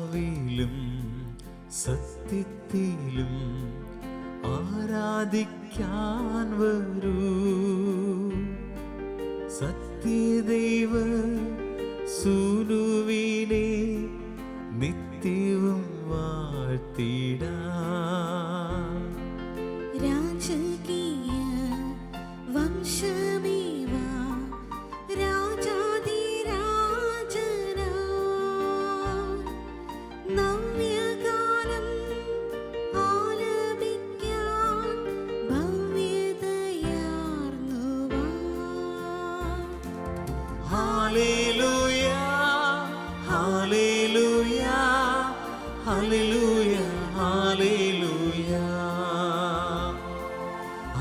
ആത്മാവിലും സത്യത്തിലും ആരാധിക്കാൻ വരൂ. സത്യദൈവ സൂനുവിനെ നിത്യവും വാഴ്ത്തിടാം. രാജകീയ വംശമേവ രാജാധിരാജനാ നവ്യഗാനം ആലപിക്കാൻ ഭവ്യതയാർന്നു വാ. ഹല്ലേലൂയ ഹല്ലേലൂയ ഹല്ലേലൂയ ഹല്ലേലൂയ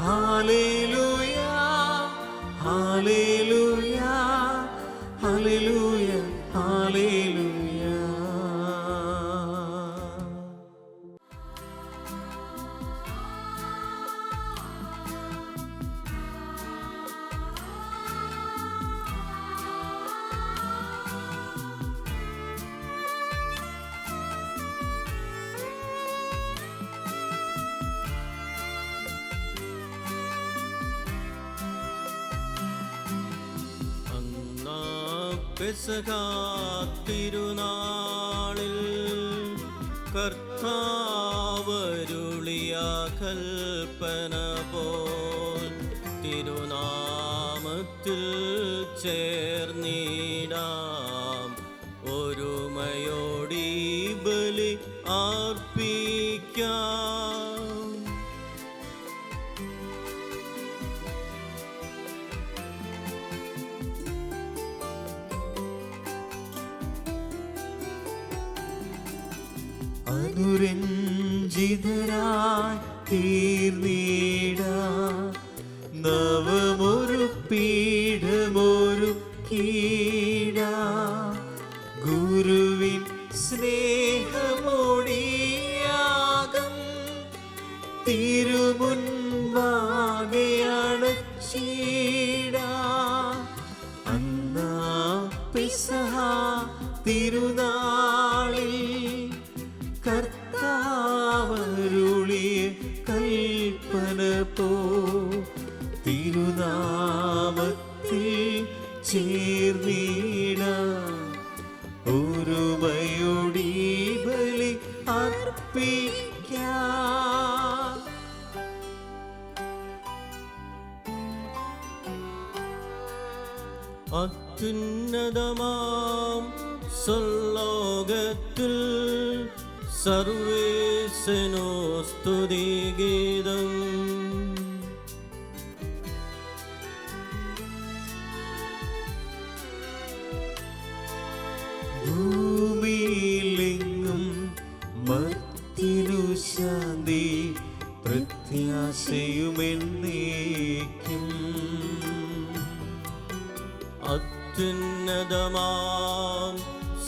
ഹല്ലേലൂയ ഹല്ലേലൂയ ഹല്ലേലൂയ ഹല്ലേലൂയ. പെസഹ തിരുനാളിൽ കർത്താവരുളിയ കൽപ്പന പോൽ തിരുനാമത്തിൽ ചേർന്നിടാം. ഒരുമയോടി ബലി അർപ്പിക്കാം. അനുരഞ്ജിതരായി തീർന്നിടാം. നവമൊരു പീഠമൊരുക്കിടാം. ഗുരുവിൻ സ്നേഹമൊടിയാകം തിരുമുൻപാകെ അണച്ചിടാം. അന്നാ പെസഹ തിരുനാളിൽ കർത്താവരുളിയ കൽപ്പന പോ തിരുനാമത്തിൽ ചേർന്നിടാം. ഒരുമയോടി ബലി അർപ്പിക്കാം. അത്യുന്നതമാം സ്വർലോകത്തിൽ സർവേശനോ സ്തുതിഗീതം. ഭൂമിയിലെങ്ങും മർത്യനു ശാന്തി പ്രത്യാശയുമെന്നേക്കും. അത്യുന്നതമാം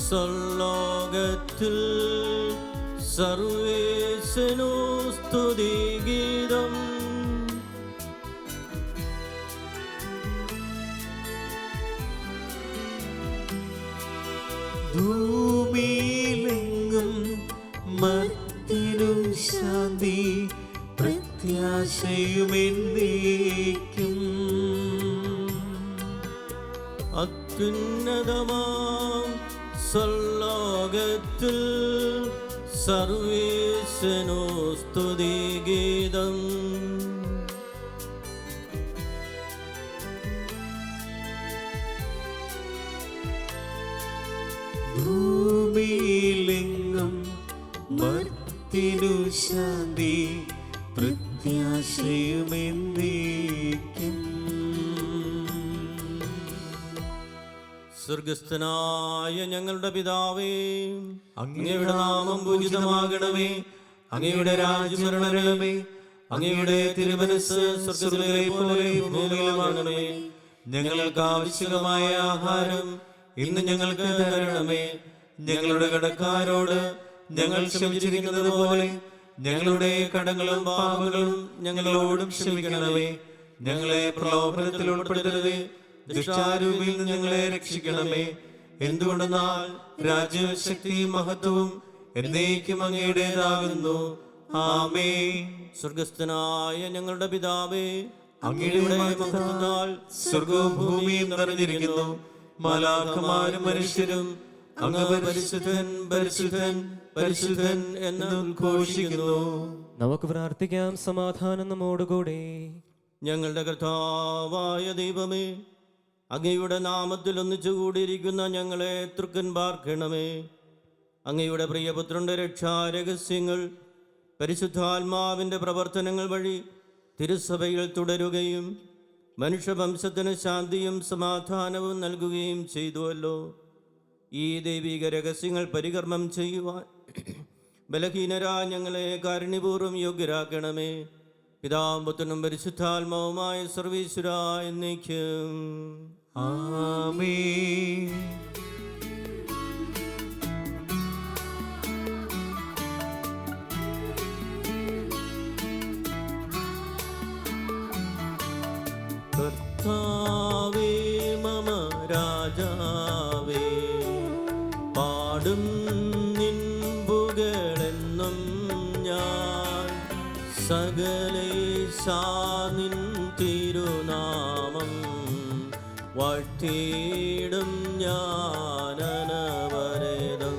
സ്വർലോകത്തിൽ സർവേശനോ സ്തുതിഗീതം. ഭൂമിയിലെങ്ങും മർത്യനു ശാന്തി പ്രത്യാശയുമെന്നേക്കും. അത്യുന്നതമാം സ്വർലോകത്തിൽ സർവേശനോ സ്തുതിഗീതം. ഭൂമിയിലെങ്ങും മർത്യനു ശാന്തി പ്രത്യാശയുമെന്നേക്കും. സ്വർഗസ്ഥനായ ഞങ്ങളുടെ പിതാവേ, അങ്ങയുടെ നാമം പൂജിതമാകണമേ. അങ്ങയുടെ രാജ്യം വരണമേ. അങ്ങയുടെ തിരുമനസ്സ് സ്വർഗ്ഗത്തിലെ പോലെ ഭൂമിയിലുമാകണമേ. ഞങ്ങൾക്ക് ആവശ്യമായ ആഹാരം ഇന്ന് ഞങ്ങൾക്ക് തരണമേ. ഞങ്ങളുടെ കടക്കാരോട് ഞങ്ങൾ ക്ഷമിച്ചിരിക്കുന്നത് പോലെ ഞങ്ങളുടെ കടങ്ങളും പാപങ്ങളും ഞങ്ങളോടും ക്ഷമിക്കണമേ. ഞങ്ങളെ പ്രലോഭനത്തിൽ ഉൾപ്പെടുത്തരുതേ, ദുഷ്ടാരൂപിയിൽ നിന്ന് ഞങ്ങളെ രക്ഷിക്കണമേ. എന്തുകൊണ്ടെന്നാൽ രാജ്യവും ശക്തിയും മഹത്വവും എന്നേക്കും അങ്ങയുടേതാകുന്നു. ആമേൻ. സ്വർഗസ്ഥനായ ഞങ്ങളുടെ പിതാവേ, അങ്ങയുടെ മഹത്വത്താൽ സ്വർഗവും ഭൂമിയും നിറഞ്ഞിരിക്കുന്നു. മാലാഖമാരും മനുഷ്യരും അങ്ങ് പരിശുദ്ധൻ പരിശുദ്ധൻ പരിശുദ്ധൻ എന്ന് ഉദ്ഘോഷിക്കുന്നു. നമുക്ക് പ്രാർത്ഥിക്കാം. സമാധാനം നമ്മോടുകൂടെ. ഞങ്ങളുടെ കർത്താവായ ദൈവമേ, അങ്ങയുടെ നാമത്തിൽ ഒന്നിച്ചുകൂടിയിരിക്കുന്ന ഞങ്ങളെ തൃക്കൻ പാർക്കണമേ. അങ്ങയുടെ പ്രിയപുത്രന്റെ രക്ഷാരഹസ്യങ്ങൾ പരിശുദ്ധാത്മാവിൻ്റെ പ്രവർത്തനങ്ങൾ വഴി തിരുസഭയിൽ തുടരുകയും മനുഷ്യവംശത്തിന് ശാന്തിയും സമാധാനവും നൽകുകയും ചെയ്തുവല്ലോ. ഈ ദൈവിക രഹസ്യങ്ങൾ പരികർമ്മം ചെയ്യുവാൻ ബലഹീനരാ ഞങ്ങളെ കാരുണ്യപൂർവ്വം യോഗ്യരാക്കണമേ. പിതാവും പുത്രനും പരിശുദ്ധാത്മാവുമായ സർവീശ്വര എന്നേക്കും. ആമേൻ. കർത്താവേ മമ രാജാവേ, പാടും നിൻ പുകഴെന്നും ഞാൻ. സകലേശാ നിൻ തിരുനാമം വാഴ്ത്തിയിടും ഞാൻ അനവരതം.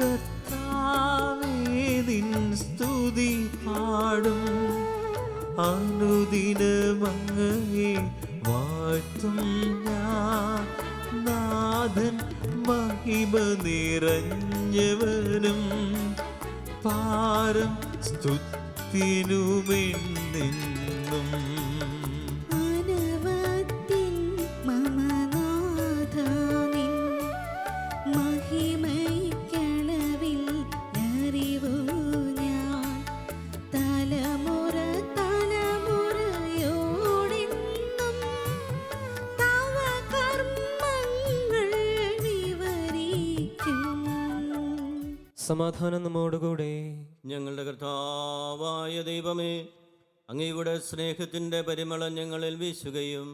കർത്താവേ നിൻ സ്തുതി പാടും, അനുദിനം അങ്ങയെ വാഴ്ത്തും ഞാൻ. നാഥൻ മഹിമ നിറഞ്ഞവനും പാരം സ്തുതിനുമെന്നെന്നും. അനവത്തിൻ മമനാഥാനിൻ മഹിമയ്ക്കളവിൽ അറിവു ഞാൻ. തലമുറ തലമുറയോടെന്നും തവ കർമ്മങ്ങൾ വിവരിക്കും. സമാധാനം നമ്മോടുകൂടെ. ഞങ്ങളുടെ കർത്താവായ ദൈവമേ, അങ്ങയുടെ സ്നേഹത്തിൻ്റെ പരിമളം ഞങ്ങളിൽ വീശുകയും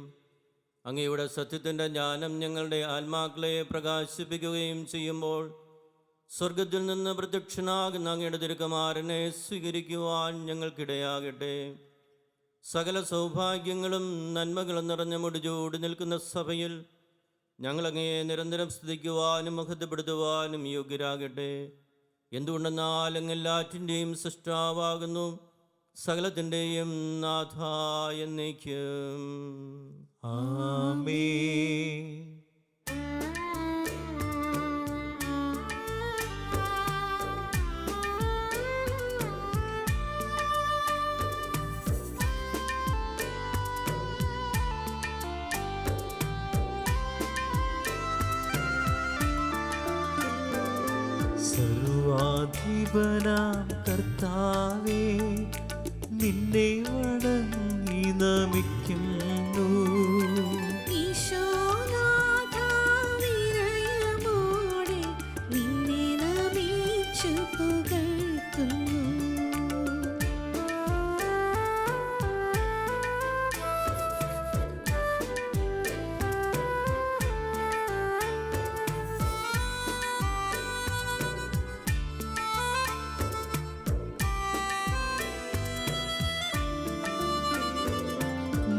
അങ്ങയുടെ സത്യത്തിൻ്റെ ജ്ഞാനം ഞങ്ങളുടെ ആത്മാക്കളെ പ്രകാശിപ്പിക്കുകയും ചെയ്യുമ്പോൾ സ്വർഗത്തിൽ നിന്ന് പ്രത്യക്ഷനാകുന്ന അങ്ങയുടെ തിരുക്കുമാരനെ സ്വീകരിക്കുവാൻ ഞങ്ങൾക്കിടയാകട്ടെ. സകല സൗഭാഗ്യങ്ങളും നന്മകളും നിറഞ്ഞ മുടിചൂടി നിൽക്കുന്ന സഭയിൽ ഞങ്ങളങ്ങയെ നിരന്തരം സ്തുതിക്കുവാനും മഹത്വപ്പെടുത്തുവാനും യോഗ്യരാകട്ടെ. എന്തുകൊണ്ടെന്നാൽ അങ്ങ് എല്ലാറ്റിൻ്റെയും സൃഷ്ടാവാകുന്നു, സകലത്തിൻ്റെയും നാഥ എന്നേക്കും. ആമേൻ. സർവാധിപനാം കർത്താവേ, നിന്നെ വണങ്ങി നമിക്കുന്നു. ഈശോനാഥാ വിനയമോടെ നിന്നെ നമിച്ചു പുകഴ്ത്തുന്നു.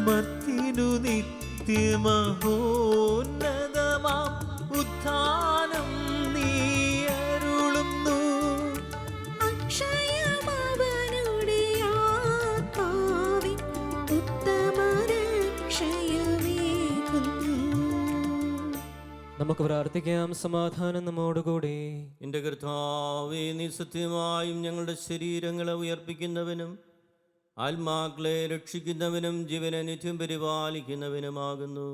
മർത്തിനു നിത്യമഹോന്നതമാം ഉത്ഥാനം നീ അരുളുന്നു. അക്ഷയമവനുടെ ആത്മാവിൻ ഉത്തമരക്ഷയമേകുന്നു. നമുക്ക് പ്രാർത്ഥിക്കാം. സമാധാനം നമ്മോടുകൂടെ. എൻ്റെ കർത്താവേ, നീ സത്യമായും ഞങ്ങളുടെ ശരീരങ്ങളെ ഉയർപ്പിക്കുന്നവനും ആത്മാക്കളെ രക്ഷിക്കുന്നവനും ജീവനെ നിത്യം പരിപാലിക്കുന്നവനുമാകുന്നു.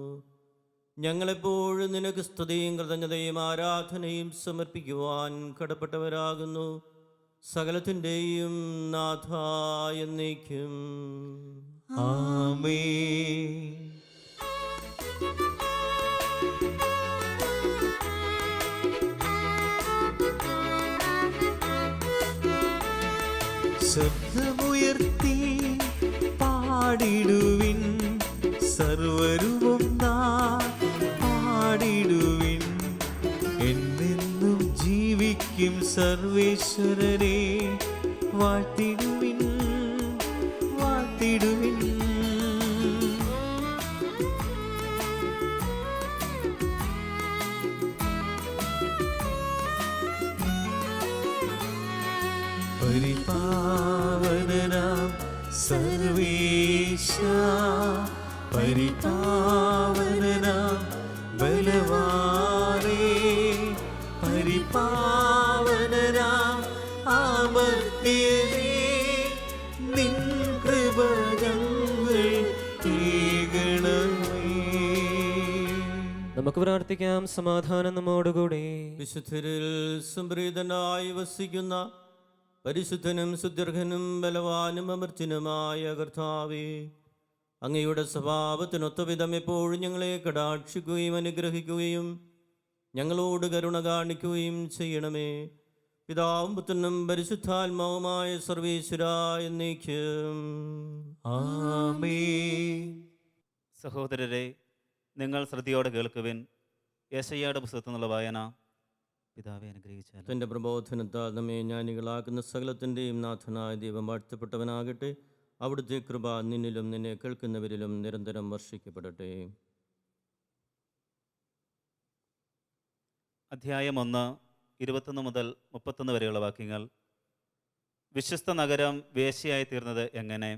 ഞങ്ങളെപ്പോഴും നിനക്ക് സ്തുതിയും കൃതജ്ഞതയും ആരാധനയും സമർപ്പിക്കുവാൻ കടപ്പെട്ടവരാകുന്നു. സകലത്തിൻ്റെയും നാഥ എന്നേക്കും. ആമേൻ. ശബ്ദമുയർത്തി പാടിടുവിൻ, സർവരുമൊന്നാ പാടിടുവിൻ. എന്നെന്നും ജീവിക്കും സർവേശ്വരനെ വാഴ്ത്തിടുവിൻ, വാഴ്ത്തിടുവിൻ. പരിപാവനനാം സർവേശ, പരിപാവനനാം ബലവാനേ, പരിപാവനനാം അമർത്യനേ, നിൻ കൃപ ഞങ്ങൾ കേൾക്കണമേ. നമുക്ക് പ്രാർത്ഥിക്കാം. സമാധാനം നമ്മോടുകൂടി. വിശുദ്ധരിൽ സംപ്രീതനായി വസിക്കുന്ന പരിശുദ്ധനും സുദീർഘനും ബലവാനും അമർത്തിനുമായ കർത്താവേ, അങ്ങയുടെ സ്വഭാവത്തിനൊത്ത വിധം എപ്പോഴും ഞങ്ങളെ കടാക്ഷിക്കുകയും അനുഗ്രഹിക്കുകയും ഞങ്ങളോട് കരുണ കാണിക്കുകയും ചെയ്യണമേ. പിതാവും പുത്രനും പരിശുദ്ധാത്മാവുമായ സർവേശ്വര എന്നേക്കും ആമേൻ. സഹോദരരെ, നിങ്ങൾ ശ്രദ്ധയോടെ കേൾക്കുവിൻ. യെശയ്യായുടെ പുസ്തകത്തിൽ നിന്നുള്ള വായന. പിതാവെ അനുഗ്രഹിച്ചാൽ തൻ്റെ പ്രബോധനത്താൽ നമ്മെ ജ്ഞാനികളാക്കുന്ന സകലത്തിൻ്റെയും നാഥനായ ദൈവം വാഴ്ത്തപ്പെട്ടവനാകട്ടെ. അവിടുത്തെ കൃപ നിന്നിലും നിന്നെ കേൾക്കുന്നവരിലും നിരന്തരം വർഷിക്കപ്പെടട്ടെ. അധ്യായം 1, 21 മുതൽ 31 വരെയുള്ള വാക്യങ്ങൾ. വിശ്വസ്ത നഗരം വേശ്യയായി തീർന്നത് എങ്ങനെ?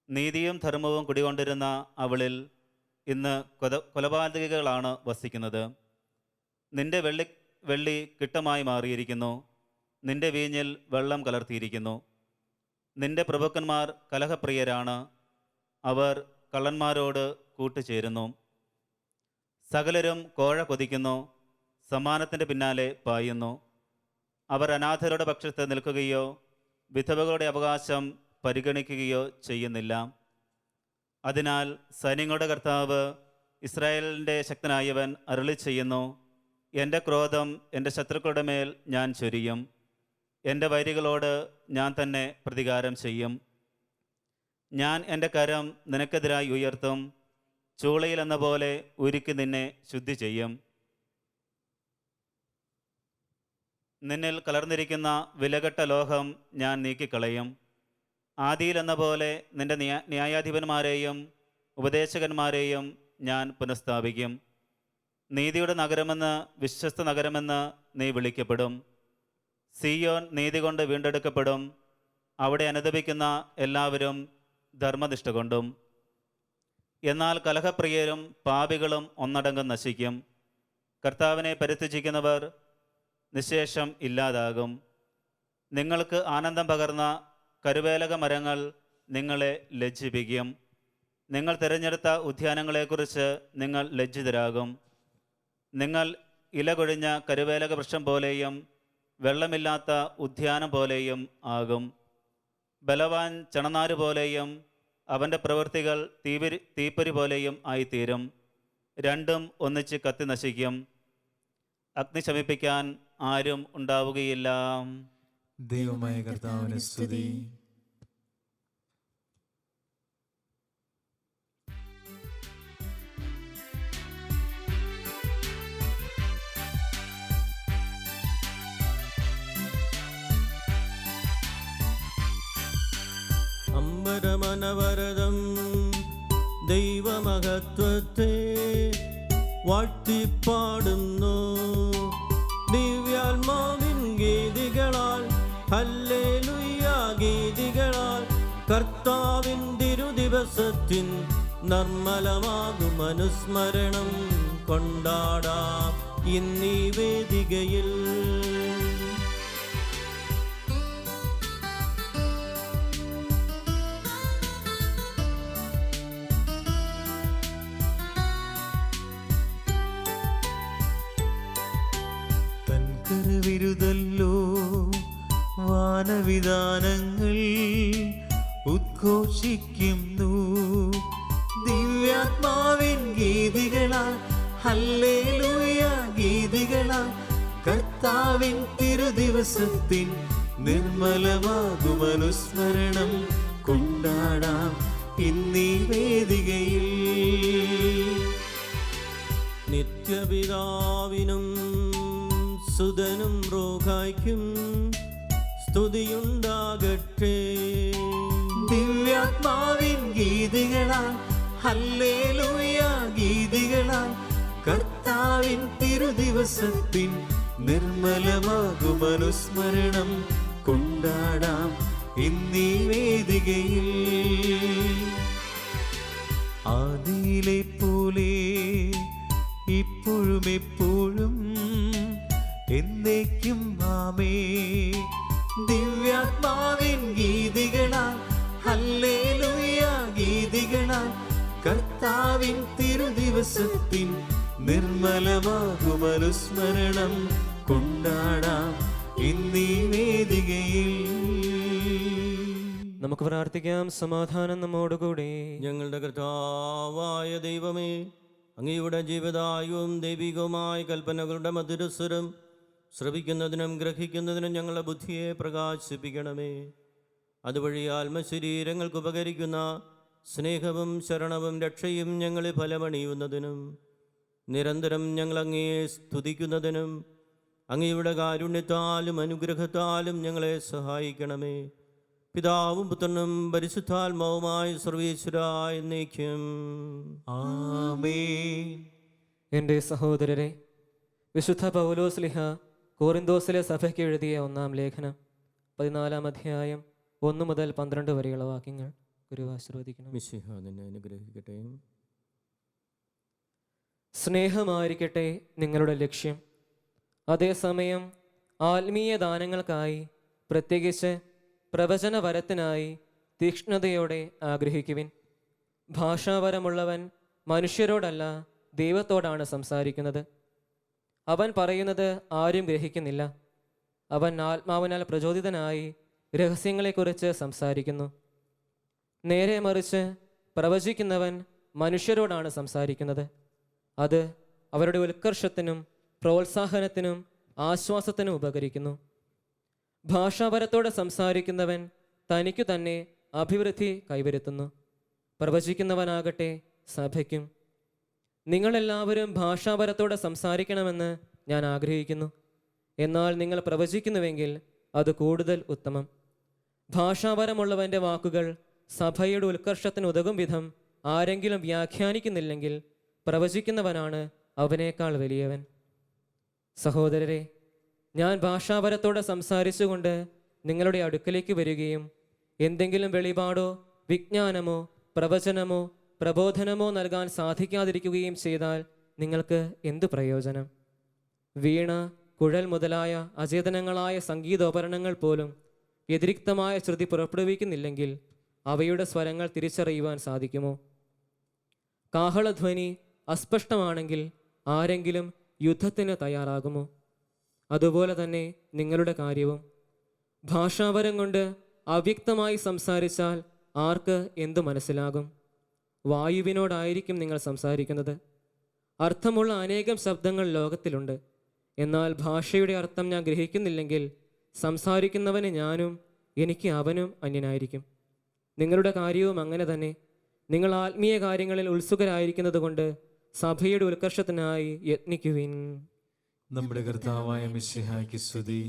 നീതിയും ധർമ്മവും കുടികൊണ്ടിരുന്ന അവളിൽ ഇന്ന് കൊലപാതകികളാണ് വസിക്കുന്നത്. നിന്റെ വെള്ളി കിട്ടമായി മാറിയിരിക്കുന്നു, നിന്റെ വീഞ്ഞിൽ വെള്ളം കലർത്തിയിരിക്കുന്നു. നിന്റെ പ്രഭുക്കന്മാർ കലഹപ്രിയരാണ്, അവർ കള്ളന്മാരോട് കൂട്ടുചേരുന്നു. സകലരും കോഴ കൊതിക്കുന്നു, സമ്മാനത്തിൻ്റെ പിന്നാലെ പായുന്നു. അവർ അനാഥരുടെ പക്ഷത്ത് നിൽക്കുകയോ വിധവകളുടെ അവകാശം പരിഗണിക്കുകയോ ചെയ്യുന്നില്ല. അതിനാൽ സൈന്യങ്ങളുടെ കർത്താവ്, ഇസ്രായേലിൻ്റെ ശക്തനായവൻ അരുളി ചെയ്യുന്നു, എൻ്റെ ക്രോധം എൻ്റെ ശത്രുക്കളുടെ മേൽ ഞാൻ ചൊരിയും, എൻ്റെ വൈരികളോട് ഞാൻ തന്നെ പ്രതികാരം ചെയ്യും. ഞാൻ എൻ്റെ കരം നിനക്കെതിരായി ഉയർത്തും, ചൂളയിലെന്ന പോലെ ഉരുക്കി നിന്നെ ശുദ്ധി ചെയ്യും. നിന്നിൽ കലർന്നിരിക്കുന്ന വിലകെട്ട ലോഹം ഞാൻ നീക്കിക്കളയും. ആദിയിലെന്ന പോലെ നിന്റെ ന്യായാധിപന്മാരെയും ഉപദേശകന്മാരെയും ഞാൻ പുനഃസ്ഥാപിക്കും. നീതിയുടെ നഗരമെന്ന്, വിശ്വസ്ത നഗരമെന്ന് നീ വിളിക്കപ്പെടും. സിയോൻ നീതി കൊണ്ട് വീണ്ടെടുക്കപ്പെടും. അവിടെ അനുദപിക്കുന്ന എല്ലാവരും ധർമ്മനിഷ്ഠ കൊണ്ടും. എന്നാൽ കലഹപ്രിയരും പാപികളും ഒന്നടങ്കം നശിക്കും. കർത്താവിനെ പരിത്യജിക്കുന്നവർ നിശേഷം ഇല്ലാതാകും. നിങ്ങൾക്ക് ആനന്ദം പകർന്ന കരുവേലക മരങ്ങൾ നിങ്ങളെ ലജ്ജിപ്പിക്കും. നിങ്ങൾ തിരഞ്ഞെടുത്ത ഉദ്യാനങ്ങളെക്കുറിച്ച് നിങ്ങൾ ലജ്ജിതരാകും. നിങ്ങൾ ഇലകൊഴിഞ്ഞ കരുവേലക വൃക്ഷം പോലെയും വെള്ളമില്ലാത്ത ഉദ്യാനം പോലെയും ആകും. ബലവാൻ ചണനാര് പോലെയും അവൻ്റെ പ്രവൃത്തികൾ തീപ്പൊരി പോലെയും ആയിത്തീരും. രണ്ടും ഒന്നിച്ച് കത്തി നശിക്കും. അഗ്നി ശമിപ്പിക്കാൻ ആരും ഉണ്ടാവുകയില്ല. ദൈവമായ കർത്താവിനെ സ്തുതി. അമ്പരമനവരതം ദൈവമഹത്വത്തെ വാഴ്ത്തിപ്പാടുന്നു. ദിവ്യാത്മാവിൻ ഗീതികളാൽ, ഹല്ലേലൂയ ഗീതികളാൽ, കർത്താവിൻ തിരുദിവസത്തിൻ നിർമ്മലമാകും അനുസ്മരണം കൊണ്ടാടാം ഇന്നീ വേദികയിൽ. വിരുതല്ലോ വാനവിധാനങ്ങൾ ഉദ്ഘോഷിക്കുന്നു. ദിവ്യാത്മാവിൻ ഗീതികളാൽ, ഹല്ലേലൂയ ഗീതികളാൽ, കർത്താവിൻ തിരുദിവസത്തിൻ നിർമ്മലമാകുമനുസ്മരണം കൊണ്ടാടാം ഇന്നീ വേദികയിൽ. നിത്യപിതാവിനും സുതനും റോഹായ്ക്കും സ്തുതിയുണ്ടാകട്ടെ. ദിവ്യാത്മാവിൻ ഗീതികളാൽ ഹല്ലേലൂയ ഗീതികളാൽ കർത്താവിൻ തിരുദിവസത്തിൻ നിർമ്മലമാകുമനുസ്മരണം കൊണ്ടാടാം ഇന്നീ വേദികയിൽ. ആദിയിലെ പോലെ ഇപ്പോഴും എപ്പോഴും എന്നേക്കും ആമേ. ദിവ്യാത്മാവിൻ ഗീതികളാൽ ഹല്ലേലൂയ ഗീതികളാൽ കർത്താവിൻ തിരുദിവസത്തിൻ നിർമ്മലമാകുമനുസ്മരണം കൊണ്ടാടാം ഇന്നീ വേദികയിൽ. നമുക്ക് പ്രാർത്ഥിക്കാം. സമാധാനം നമ്മോടുകൂടി. ഞങ്ങളുടെ കർത്താവായ ദൈവമേ, അങ്ങയുടെ ജീവിതായുവും ദൈവികവുമായ കൽപ്പനകളുടെ മധുരസ്വരം ശ്രവിക്കുന്നതിനും ഗ്രഹിക്കുന്നതിനും ഞങ്ങളുടെ ബുദ്ധിയെ പ്രകാശിപ്പിക്കണമേ. അതുവഴി ആത്മശരീരങ്ങൾക്ക് ഉപകരിക്കുന്ന സ്നേഹവും ശരണവും രക്ഷയും ഞങ്ങളെ ഫലമണിയുന്നതിനും നിരന്തരം ഞങ്ങൾ അങ്ങയെ സ്തുതിക്കുന്നതിനും അങ്ങയുടെ കാരുണ്യത്താലും അനുഗ്രഹത്താലും ഞങ്ങളെ സഹായിക്കണമേ. പിതാവും പുത്രനും പരിശുദ്ധാത്മാവുമായ സർവീശ്വരായ എന്നേക്കും ആമേൻ. എൻ്റെ സഹോദരരെ, വിശുദ്ധ പൗലോസ്ലിഹ കോറിന്തോസിലെ സഭയ്ക്ക് എഴുതിയ 1-ാം ലേഖനം 14-ാം അധ്യായം 1 മുതൽ 12 വരെയുള്ള വാക്യങ്ങൾ ഗുരു ആശീർവദിക്കണം. മിശിഹ നിന്നെ അനുഗ്രഹിക്കട്ടെ. സ്നേഹമായിരിക്കട്ടെ നിങ്ങളുടെ ലക്ഷ്യം. അതേസമയം ആത്മീയ ദാനങ്ങൾക്കായി, പ്രത്യേകിച്ച് പ്രവചനവരത്തിനായി തീക്ഷ്ണതയോടെ ആഗ്രഹിക്കുവിൻ. ഭാഷാവരമുള്ളവൻ മനുഷ്യരോടല്ല ദൈവത്തോടാണ് സംസാരിക്കുന്നത്. അവൻ പറയുന്നത് ആരും ഗ്രഹിക്കുന്നില്ല. അവൻ ആത്മാവിനാൽ പ്രചോദിതനായി രഹസ്യങ്ങളെക്കുറിച്ച് സംസാരിക്കുന്നു. നേരെ മറിച്ച് പ്രവചിക്കുന്നവൻ മനുഷ്യരോടാണ് സംസാരിക്കുന്നത്. അത് അവരുടെ ഉത്കർഷത്തിനും പ്രോത്സാഹനത്തിനും ആശ്വാസത്തിനും ഉപകരിക്കുന്നു. ഭാഷാപരത്തോടെ സംസാരിക്കുന്നവൻ തനിക്കു തന്നെ അഭിവൃദ്ധി കൈവരുത്തുന്നു. പ്രവചിക്കുന്നവനാകട്ടെ സഭയ്ക്കും. നിങ്ങളെല്ലാവരും ഭാഷാപരത്തോടെ സംസാരിക്കണമെന്ന് ഞാൻ ആഗ്രഹിക്കുന്നു. എന്നാൽ നിങ്ങൾ പ്രവചിക്കുന്നുവെങ്കിൽ അത് കൂടുതൽ ഉത്തമം. ഭാഷാപരമുള്ളവൻ്റെ വാക്കുകൾ സഭയുടെ ഉത്കർഷത്തിന് ഉതകും വിധം ആരെങ്കിലും വ്യാഖ്യാനിക്കുന്നില്ലെങ്കിൽ പ്രവചിക്കുന്നവനാണ് അവനേക്കാൾ വലിയവൻ. സഹോദരരെ, ഞാൻ ഭാഷാപരത്തോടെ സംസാരിച്ചുകൊണ്ട് നിങ്ങളുടെ അടുക്കലേക്ക് വരികയും എന്തെങ്കിലും വെളിപാടോ വിജ്ഞാനമോ പ്രവചനമോ പ്രബോധനമോ നൽകാൻ സാധിക്കാതിരിക്കുകയും ചെയ്താൽ നിങ്ങൾക്ക് എന്തു പ്രയോജനം? വീണ, കുഴൽ മുതലായ അചേതനങ്ങളായ സംഗീതോപകരണങ്ങൾ പോലും വ്യതിരിക്തമായ ശ്രുതി പുറപ്പെടുവിക്കുന്നില്ലെങ്കിൽ അവയുടെ സ്വരങ്ങൾ തിരിച്ചറിയുവാൻ സാധിക്കുമോ? കാഹളധ്വനി അസ്പഷ്ടമാണെങ്കിൽ ആരെങ്കിലും യുദ്ധത്തിന് തയ്യാറാകുമോ? അതുപോലെ തന്നെ നിങ്ങളുടെ കാര്യവും. ഭാഷാപരം കൊണ്ട് അവ്യക്തമായി സംസാരിച്ചാൽ ആർക്ക് എന്തു മനസ്സിലാകും? വായുവിനോടായിരിക്കും നിങ്ങൾ സംസാരിക്കുന്നത്. അർത്ഥമുള്ള അനേകം ശബ്ദങ്ങൾ ലോകത്തിലുണ്ട്. എന്നാൽ ഭാഷയുടെ അർത്ഥം ഞാൻ ഗ്രഹിക്കുന്നില്ലെങ്കിൽ സംസാരിക്കുന്നവന് ഞാനും എനിക്ക് അവനും അന്യനായിരിക്കും. നിങ്ങളുടെ കാര്യവും അങ്ങനെ തന്നെ. നിങ്ങൾ ആത്മീയ കാര്യങ്ങളിൽ ഉത്സുകരായിരിക്കുന്നത് കൊണ്ട് സഭയുടെ ഉത്കർഷത്തിനായി യത്നിക്കുവിൻ. നമ്മുടെ കർത്താവായ മിശിഹായ്ക്ക് സ്തുതി.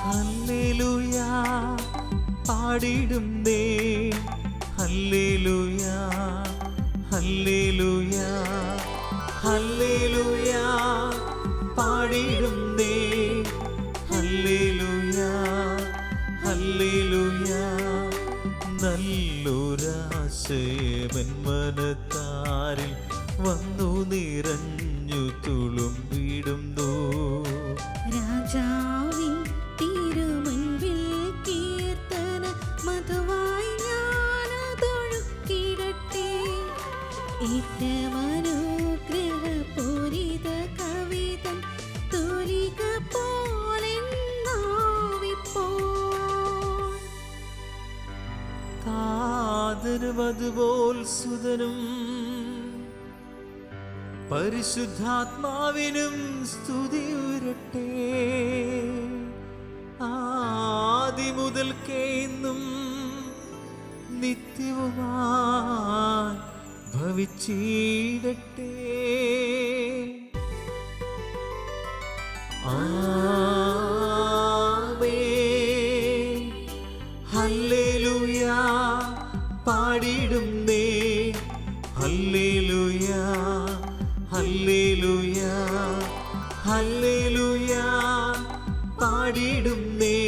ഹല്ലേലൂയ പാടിടുന്നേ, ഹല്ലേലൂയ ഹല്ലേലൂയ ഹല്ലേലൂയ പാടിടുന്നേ, ഹല്ലേലൂയ ഹല്ലേലൂയ. നല്ലൊരാശയമൻ മനത്താരിൽ വന്നു നിറഞ്ഞു തുളുമ്പിടുന്നു. രാജാവിൻ തിരുമുൻപിൽ കീർത്തന മധുവായി ഞാനതൊഴുക്കിടട്ടെ. ഏറ്റമനുഗ്രഹപൂരിത കവിതൻ തുല തൂലിക പോലെന്നാവിപ്പോൾ. താതനും അതുപോൽ സുതനും പരിശുദ്ധാത്മാവിനും സ്തുതി ഉയരട്ടെ. ആദി മുതൽക്കേ ഇന്നും നിത്യവുമായി ഭവിച്ചിടട്ടെ. ആമേൻ. ഹല്ലേലൂയ പാടിടുന്നേ. ഹല്ലേലൂയ ഹല്ലേലൂയ ഹല്ലേലൂയ പാടിടുന്നേ.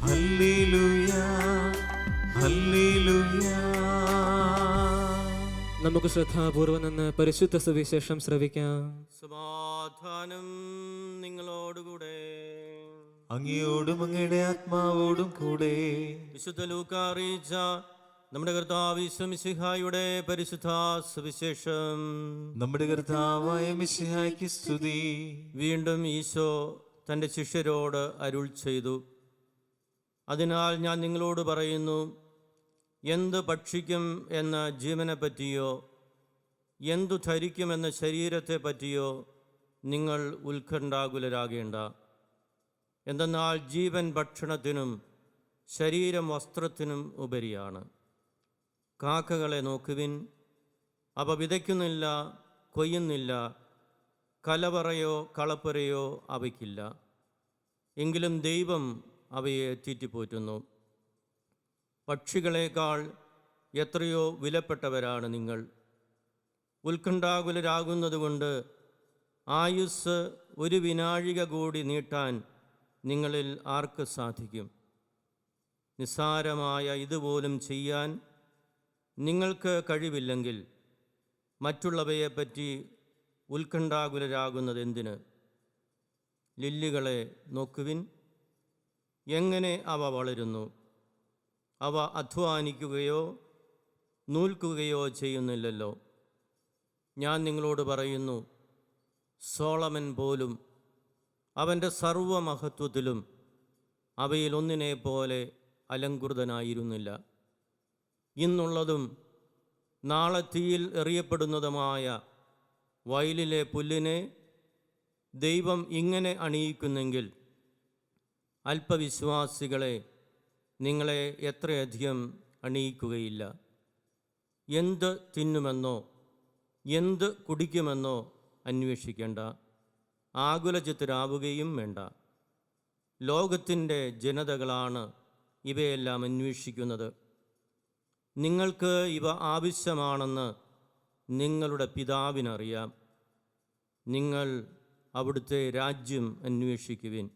ഹല്ലേലൂയ ഹല്ലേലൂയ. നമുക്ക് ശ്രദ്ധാപൂർവം നിന്ന് പരിശുദ്ധ സുവിശേഷം ശ്രവിക്കാം. സമാധാനം നിങ്ങളോടുകൂടെ. അങ്ങയോടും അങ്ങയുടെ ആത്മാവോടും കൂടെ. വിശുദ്ധ ലൂക്കാ അറിയിച്ച നമ്മുടെ കർത്താവ് ഈശോ മിശിഹായുടെ പരിശുദ്ധ സുവിശേഷം. നമ്മുടെ കർത്താവായ മിശിഹായ്ക്ക് സ്തുതി. വീണ്ടും ഈശോ തൻ്റെ ശിഷ്യരോട് അരുൾ ചെയ്തു, അതിനാൽ ഞാൻ നിങ്ങളോട് പറയുന്നു, എന്ത് ഭക്ഷിക്കും എന്ന ജീവനെ പറ്റിയോ എന്തു ധരിക്കുമെന്ന ശരീരത്തെ പറ്റിയോ നിങ്ങൾ ഉത്കണ്ഠാകുലരാകേണ്ട. എന്തെന്നാൽ ജീവൻ ഭക്ഷണത്തിനും ശരീരം വസ്ത്രത്തിനും ഉപരിയാണ്. കാക്കകളെ നോക്കുവിൻ, അവ വിതയ്ക്കുന്നില്ല, കൊയ്യുന്നില്ല, കലവറയോ കളപ്പുരയോ അവയ്ക്കില്ല, എങ്കിലും ദൈവം അവയെ തീറ്റിപ്പോറ്റുന്നു. പക്ഷികളേക്കാൾ എത്രയോ വിലപ്പെട്ടവരാണ് നിങ്ങൾ. ഉത്കണ്ഠാകുലരാകുന്നതുകൊണ്ട് ആയുസ് ഒരു വിനാഴിക കൂടി നീട്ടാൻ നിങ്ങളിൽ ആർക്ക് സാധിക്കും? നിസ്സാരമായ ഇതുപോലും ചെയ്യാൻ നിങ്ങൾക്ക് കഴിവില്ലെങ്കിൽ മറ്റുള്ളവയെപ്പറ്റി ഉത്കണ്ഠാകുലരാകുന്നതെന്തിന്? ലില്ലികളെ നോക്കുവിൻ, എങ്ങനെ അവ വളരുന്നു. അവ അധ്വാനിക്കുകയോ നൂൽക്കുകയോ ചെയ്യുന്നില്ലല്ലോ. ഞാൻ നിങ്ങളോട് പറയുന്നു, സോളമൻ പോലും അവൻ്റെ സർവമഹത്വത്തിലും അവയിലൊന്നിനെ പോലെ അലങ്കൃതനായിരുന്നില്ല. ഇന്നുള്ളതും നാളെ തീയിൽ എറിയപ്പെടുന്നതുമായ വയലിലെ പുല്ലിനെ ദൈവം ഇങ്ങനെ അണിയിക്കുന്നെങ്കിൽ അല്പവിശ്വാസികളെ നിങ്ങളെ എത്രയധികം അണിയിക്കുകയില്ല. എന്ത് തിന്നുമെന്നോ എന്ത് കുടിക്കുമെന്നോ അന്വേഷിക്കേണ്ട, ആകുലചിത്തരാവുകയും വേണ്ട. ലോകത്തിൻ്റെ ജനതകളാണ് ഇവയെല്ലാം അന്വേഷിക്കുന്നത്. നിങ്ങൾക്ക് ഇവ ആവശ്യമാണെന്ന് നിങ്ങളുടെ പിതാവിനറിയാം. നിങ്ങൾ അവിടുത്തെ രാജ്യം അന്വേഷിക്കുവിൻ,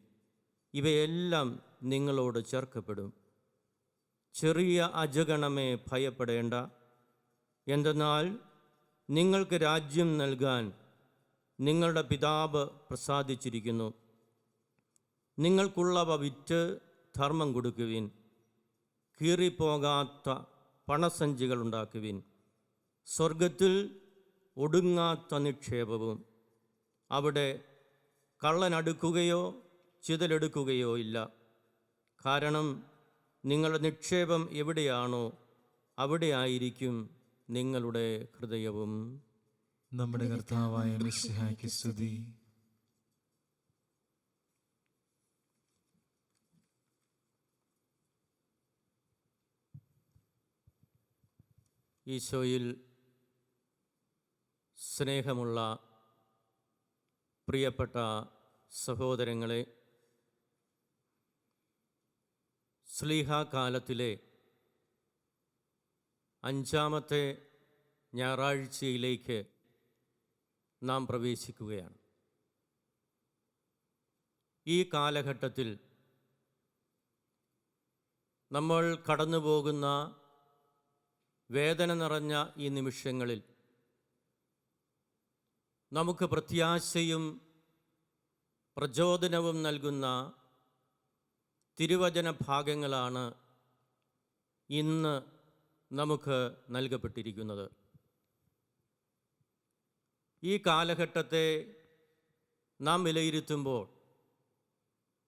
ഇവയെല്ലാം നിങ്ങളോട് ചേർക്കപ്പെടും. ചെറിയ അജഗണമേ ഭയപ്പെടേണ്ട, എന്തെന്നാൽ നിങ്ങൾക്ക് രാജ്യം നൽകാൻ നിങ്ങളുടെ പിതാവ് പ്രസാദിച്ചിരിക്കുന്നു. നിങ്ങൾക്കുള്ളവ വിറ്റ് ധർമ്മം കൊടുക്കുവിൻ, കീറിപ്പോകാത്ത പണസഞ്ചികൾ ഉണ്ടാക്കുവിൻ, സ്വർഗത്തിൽ ഒടുങ്ങാത്ത നിക്ഷേപവും. അവിടെ കള്ളനടുക്കുകയോ ചിതലെടുക്കുകയോ ഇല്ല. കാരണം നിങ്ങളുടെ നിക്ഷേപം എവിടെയാണോ അവിടെ ആയിരിക്കും നിങ്ങളുടെ ഹൃദയവും. നമ്മുടെ കർത്താവായ മിശിഹായ്ക്ക് സ്തുതി. ഈശോയിൽ സ്നേഹമുള്ള പ്രിയപ്പെട്ട സഹോദരങ്ങളെ, ശ്ലീഹാകാലത്തിലെ 5-ാമത്തെ ഞായറാഴ്ചയിലേക്ക് നാം പ്രവേശിക്കുകയാണ്. ഈ കാലഘട്ടത്തിൽ നമ്മൾ കടന്നുപോകുന്ന വേദന നിറഞ്ഞ ഈ നിമിഷങ്ങളിൽ നമുക്ക് പ്രത്യാശയും പ്രചോദനവും നൽകുന്ന തിരുവചന ഭാഗങ്ങളാണ് ഇന്ന് നമുക്ക് നൽകപ്പെട്ടിരിക്കുന്നത്. ഈ കാലഘട്ടത്തെ നാം വിലയിരുത്തുമ്പോൾ